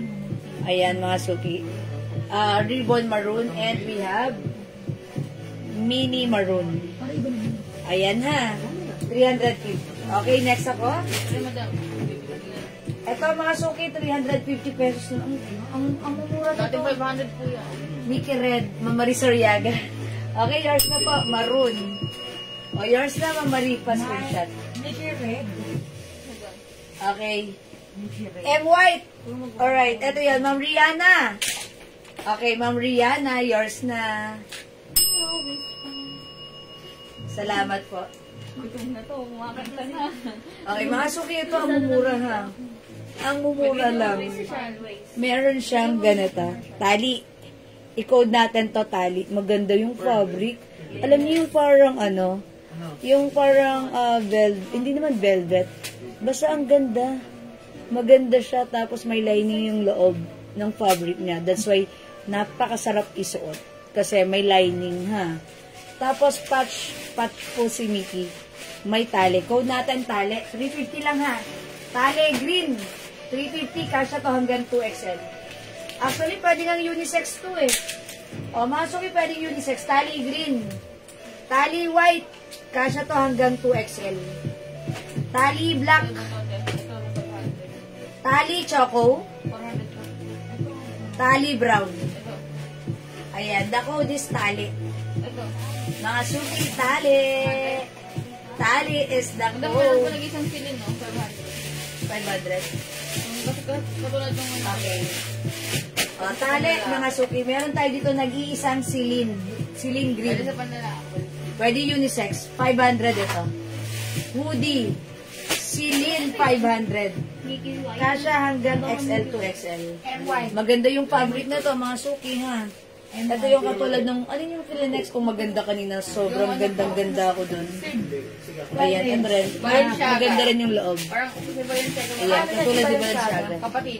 Ayan mga suki. Ribbon maroon and we have mini maroon. Ayan ha, 350. Okay, next ako. Ano madam? Ito mga suki, 350 pesos na. Ang mumura na Dating to. 500 po yan. Mickey Red, Mama Rizoriaga. Okay, yours na po, maroon. O, yours na, Mama Ripa, screenshot. Mickey Red. Okay. M. White. Alright, ito yan, Ma'am Rihanna. Okay, Ma'am Rihanna, yours na. Salamat po. Gutom na to, kumakanta na. Okay, mga suki, ito ang mumura ha. Ang mumura lang. Meron siyang ganito. Tali. I-code natin to tali. Maganda yung fabric. Alam niyo yung parang ano, yung parang hindi naman velvet. Basta ang ganda. Maganda siya, tapos may lining yung loob ng fabric niya. That's why, napakasarap isuot. Kasi may lining, ha. Tapos, patch po si Mickey. May tali. Code natin tali. 350 lang, ha. Tali, green. 350, kasya to hanggang 2XL. Actually, pwede nga unisex to, eh. O, mga suki, pwede unisex. Tali, green. Tali, white. Kasya to hanggang 2XL. Tali, black. Tali, choco. Tali, brown. Ayan, the code is tali. Ito. Mga suki, tali. Tali is the Madam, meron po code. nag-isang silin, no? 500. 500. Kasi katulad ng mga. Okay. O, tali, mga suki. Meron tayo dito nag-iisang silin. Silin Pwede green. sa panlalaki. Pwede unisex. 500 ito. Hoodie. Silin 500. Kasya hanggang XL to XL. Maganda yung fabric na to, mga suki, ha. Ito yung katulad ng, alin yung Filanex kung maganda kanina, sobrang gandang-ganda ako dun. Ayan, ito rin. Maganda rin yung loob. Parang si Balenciaga. Ayan, katulad ni Balenciaga. Kapatid.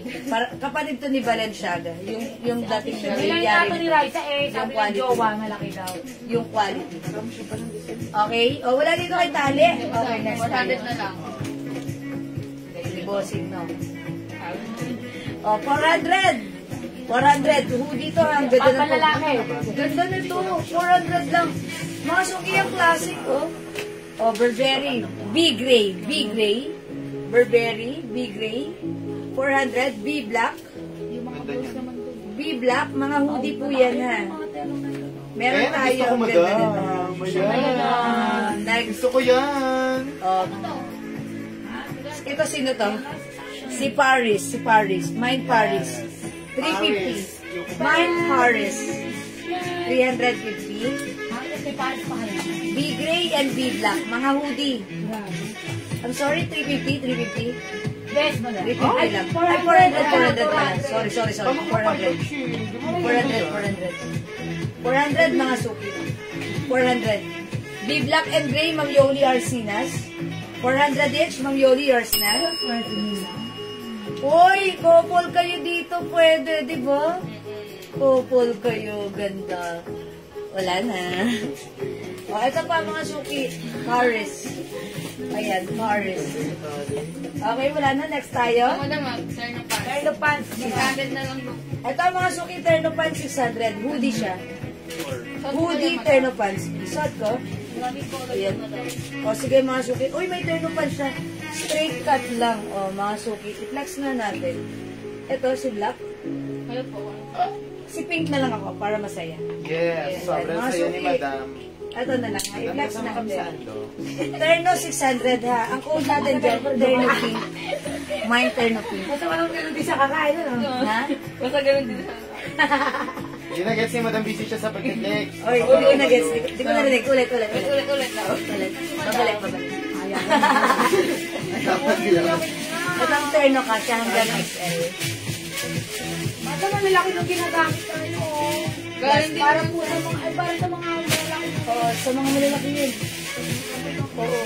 Kapatid to ni Balenciaga. Yung dating Bilang nangyayari. nato ni Raisa, sabi ng jowa, malaki daw. Yung quality. Okay? O, wala dito kay tali. Okay, next 100 tayo. na lang. Si Bossing, no? O, 400. 400. Hoodie to, ang ganda na Panlalaki. Ganda nito. 400 lang. Mga suki ang classic, oh. O, Burberry. B-Gray. B-Gray. Burberry. B-Gray. 400. B-Black. B-Black. Mga hoodie po yan, ha. Meron tayo. Gusto ko, Ang ganda nito. madam. Ayan. Next. Gusto ko yan. Ito sino to? Si Paris. Si Paris. Mind Paris. 350. Mind Paris. 350. B-Gray and B-Black. Mga hoodie. I'm sorry, 350. 350. Best mo na. 350 lang. Ay, 400 pala. Sorry. 400. 400 mga suki. 400. B-Black and Gray, Ma'am Yoli Arsinas. 400 each, Ma'am Yoli, yours na. Uy, couple kayo dito, pwede, di ba? Couple kayo, ganda. Wala na. O, ito pa mga suki. Paris. Ayan, Paris. Okay, wala na. Next tayo. Madam, turn na pa. Terno pants. 600 na lang. Ito mga suki, terno pants 600. Hoodie siya. Hoodie, terno pants. Suot ko. Ayan. O, sige mga suki. Uy, may terno pants siya. Straight cut lang. O, mga suki. I-flex na natin. Ito, si Black. Kayo po. Si Pink na lang ako para masaya. Yes, sobrang Mga sayo ni suki. madam. Ito na lang. I-flex Madam, kami natin. saan do? Terno 600 ha. Ang code natin dyan, terno pink. Mine terno pink. Basta walang ganun din sa kakain, ano? Ha? Basta ganun din sa Hindi na gets ni Madam busy siya sa pagkiklik. Oy, hindi ko na-gets. Hindi ko narinig. Ulit. Ulit lang. Babalik. Ito ang terno ka, siya hanggang XL. Basta malalaki nung ginagamit tayo. Galing din. Para po sa mga, para sa mga malalaki. Oo, sa mga malalaki yun. Oo.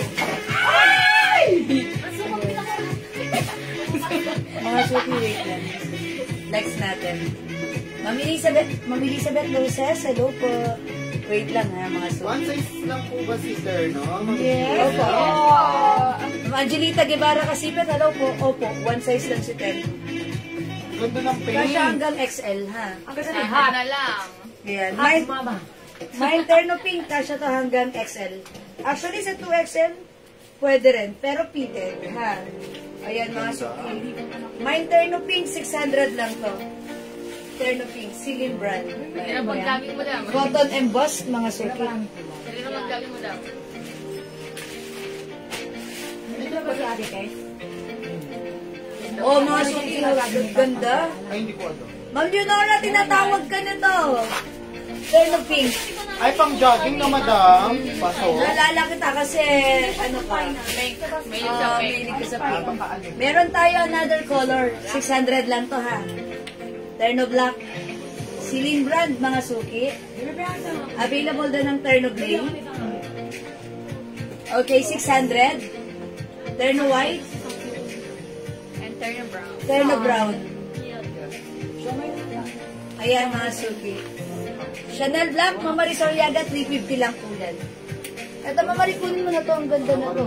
Mga suki, wait lang. Next natin. Ma'am Elizabeth Loses, hello po. Wait lang ha, mga suki. One size lang po ba sister, no? Yes. Opo. Ma'am Angelita Guevara Kasipet, hello po. Opo, one size lang si Terno. Ganda ng paint. Kasya hanggang XL ha. Ang ganda ni Lahat Hat. na lang. Ayan. Hat, mama. My Terno Pink, kasya to hanggang XL. Actually, sa 2XL, pwede rin. Pero fitted, ha? Ayan, mga suki. My Terno Pink, 600 lang to. Terno Pink, Celine brand. Hindi na maggamit mo lang. Cotton embossed, mga suki. Hindi na maggamit mo lang. Ito ba si Ate Kay? Oh, mga suki, ganda. Ay, hindi ko ano. Ma'am Leonora, tinatawag ka na to. Terno Pink. Ay, pang jogging na madam. Paso. Naalala kita kasi, ano ka, May sa pink. mahilig ka sa pink. Meron tayo another color. 600 lang to ha. Terno Black. Celine brand, mga suki. Available din ng Terno Gray. Okay, 600. Terno White. And turn brown. Terno Brown. Ayan, mga suki. Chanel Black, Mama Rizal Yaga, 350 lang po yan. Ito, Mama Rizal, kunin mo na to. Ang ganda na to.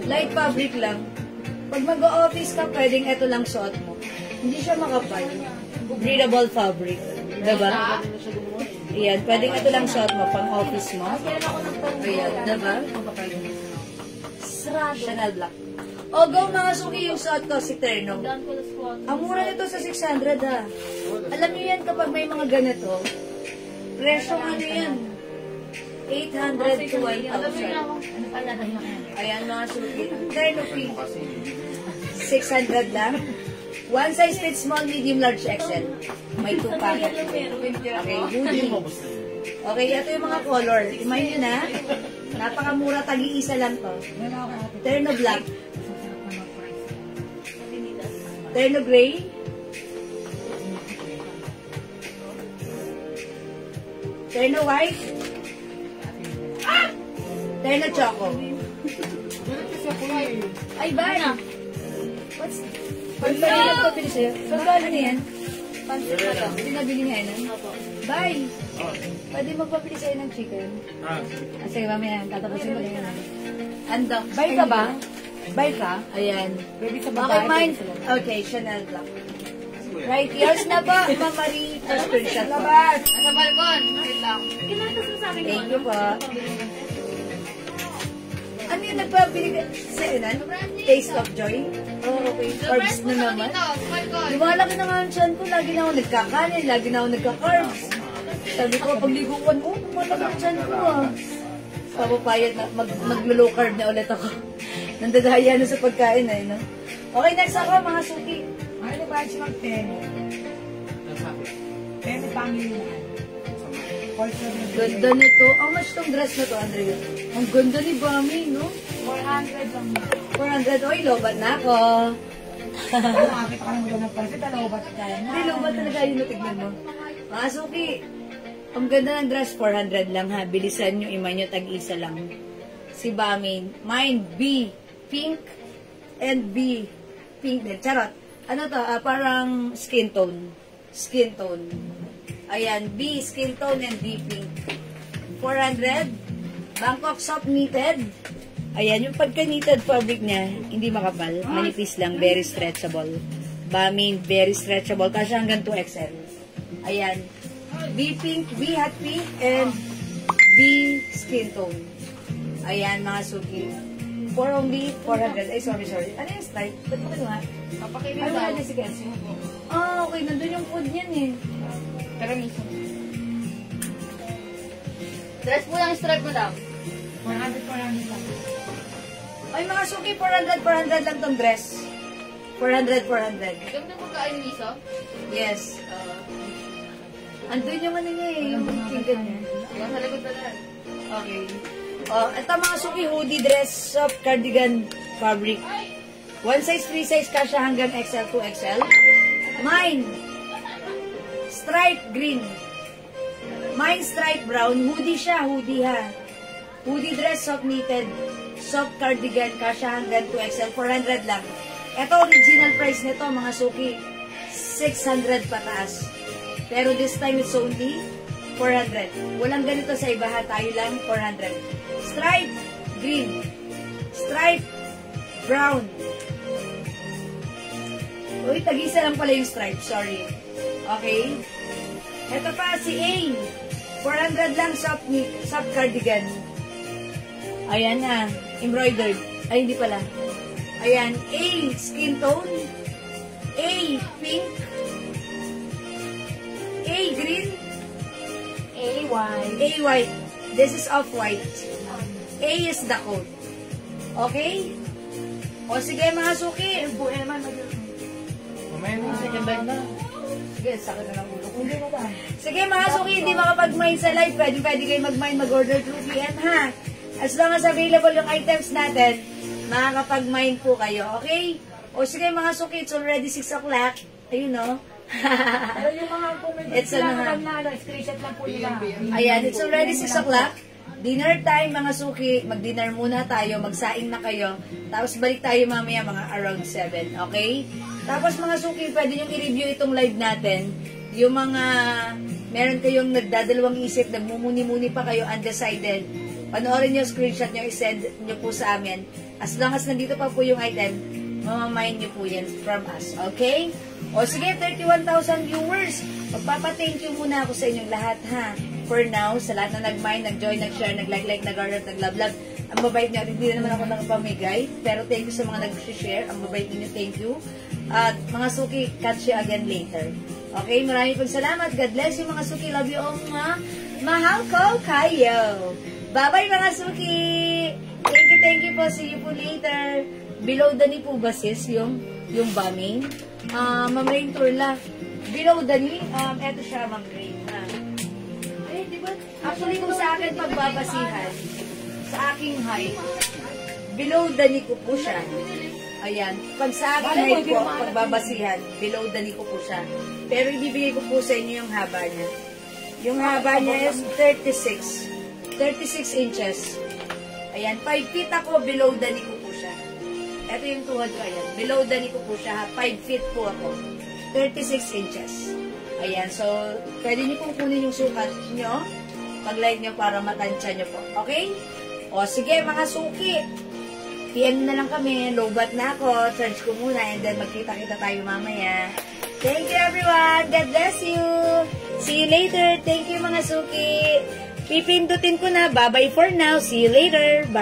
Light fabric lang. Pag mag-o-office ka, pwedeng ito lang suot mo. Hindi siya makapal. Breathable fabric. Diba? Ayan, pwedeng ito lang suot mo pang office mo. Ayan, diba? Chanel Black. O, go mga suki, yung suot ko si Terno. Ang mura nito sa 600 ha. Alam niyo yan kapag may mga ganito, presyo ano yan? 800 to 1,000. Ayan mga suki. Terno Pink. 600 lang. One size fits small, medium, large, XL. May 2 packet. Okay, hoodie. Okay, ito yung mga color. Imayin nyo na. Napakamura, tagi-isa lang to. Terno Black. Terno Gray. Terno White. Terno Choco. Ay, ba? What's... Pagpili lang ko, pili sa'yo. Pagkano na yan? Hindi nabili nga yan. Bye! Pwede magpapili sa'yo ng chicken. Sige, mamaya, tatapusin ko na yan. Andok. Bay ka ba? Bay ka? Ayan. Baby sa Okay, babae. mine. Okay, Chanel Black. Right, yours na ba, Ma'am Marie? Screenshot ko. Sa balkon. Wait lang. Thank you po. Ano yung nagpapili ka sa inan? Taste of Joy? Oh, okay. Carbs na naman. Dito, sa balkon. Lumalaki na nga ang tiyan ko. Lagi na ako nagkakanin. Lagi na ako nagka-carbs. Sabi ko, pagliguan ko, lumalaki ang tiyan ko ah. Papapayad na, maglo-low carb na ulit ako. Nandadaya na sa pagkain eh, no? Okay, next ako, mga suki. Ano ba siya mag-pene? Pene Pangilinan. Ganda nito. How much tong dress na to, Andrea? Ang ganda ni Bami, no? 400 lang. 400. Oy, lobat na ako. Makakita ka ng ganang pansit. Dalawa ba tayo? Hindi, lobat talaga yung natignan mo. Mga suki, ang ganda ng dress, 400 lang ha. Bilisan nyo, iman nyo, tag-isa lang. Si Bami, mine, B, pink, and B, pink din. Charot. Ano to? Parang skin tone. Skin tone. Ayan, B, skin tone, and B, pink. 400. Bangkok soft knitted. Ayan, yung pagka-knitted fabric niya, hindi makapal. Manipis lang, very stretchable. Bami, very stretchable. Kasi hanggang 2XL. Ayan. B pink, B hot pink, and B skin tone. Ayan, mga suki. For only 400. Ay, sorry. Ano yung stripe? Ba't mo kinuha? Papakilin Ano daw. wala si Kenzie? Ah, okay. Nandun yung food niyan eh. Pero minsan. Dress mo lang stripe mo daw. 400 lang. Ay, mga suki, 400 lang tong dress. 400. Ganda mo ka, Miso? Yes. Andun yung ano niya eh, yung tinggan niya. Yung sa likod na lang. Okay. Ito mga suki, hoodie, dress, soft, cardigan, fabric. One size, free size, kasha hanggang XL to XL. Mine, stripe green. Mine, stripe brown. Hoodie siya, hoodie ha. Hoodie dress, soft knitted, soft cardigan, kasha hanggang 2XL, 400 lang. Ito, original price nito, mga suki, 600 pataas. Pero this time, it's only 400. Walang ganito sa iba ha, tayo lang, 400. Stripe green, stripe brown. Uy, tag-isa lang pala yung stripe, sorry. Okay. Ito pa, si A. 400 lang, soft cardigan. Ayan na, embroidered. Ay, hindi pala. Ayan, A, skin tone. A, pink. A, green. A, white. A, white. This is off-white. A is the code. Okay? O sige, mga suki. Buhay naman, Mamaya na yung second life na. Sige, sakit na ng ulo ko. hindi na ba? Sige, mga suki, hindi makapag-mine sa live. Pwede kayo mag-mine, mag-order through PM, ha? As long as available yung items natin, makakapag-mine po kayo, okay? O sige, mga suki, it's already 6 o'clock. Ayun, no? Pero yung mga comment It's sila ano, kapag na, screenshot lang po nila. Ayan, it's already 6 o'clock. Dinner time, mga suki. Mag-dinner muna tayo, magsaing na kayo. Tapos balik tayo mamaya mga around 7, okay? Tapos mga suki, pwede nyo i-review itong live natin. Yung mga, meron kayong nagdadalawang isip, nagmumuni-muni pa kayo, undecided. Panoorin nyo, screenshot nyo, i-send nyo po sa amin. As long as nandito pa po yung item, mamamain nyo po yan from us, okay? O sige, 31,000 viewers. Magpapa-thank you muna ako sa inyong lahat, ha? For now, sa lahat na nag-mind, nag-join, nag-share, nag-like, nag-heart, nag-love. Ang babait nyo, hindi na naman ako nakapamigay. Pero thank you sa mga nag-share. Ang babait ninyo, thank you. At mga suki, catch you again later. Okay, maraming pong salamat. God bless you, mga suki. Love you all, mga mahal ko kayo. Bye-bye, mga suki. Thank you po. See you po later. Below the knee po ba, sis, yung bombing? Ma'am Rain Turla. Below the knee, eto siya, Ma'am Rain. Eh, di ba? Actually, kung sa akin pagbabasihan, sa aking height, below the knee ko po siya. Ayan. Pag sa aking height po, pagbabasihan, below the knee ko po siya. Pero ibibigay ko po sa inyo yung haba niya. Yung haba niya is 36 inches. Ayan. 5 feet ako, below the knee ko po siya. Ito yung tuhod ko, ayan. Below the knee ko po siya, 5 feet po ako. 36 inches. Ayan, so, pwede niyo pong kunin yung sukat niyo, pag-like niyo para matansya niyo po. Okay? O, sige, mga suki. PM na lang kami, lowbat na ako, charge ko muna, and then magkita-kita tayo mamaya. Thank you, everyone. God bless you. See you later. Thank you, mga suki. Pipindutin ko na. Bye-bye for now. See you later. Bye.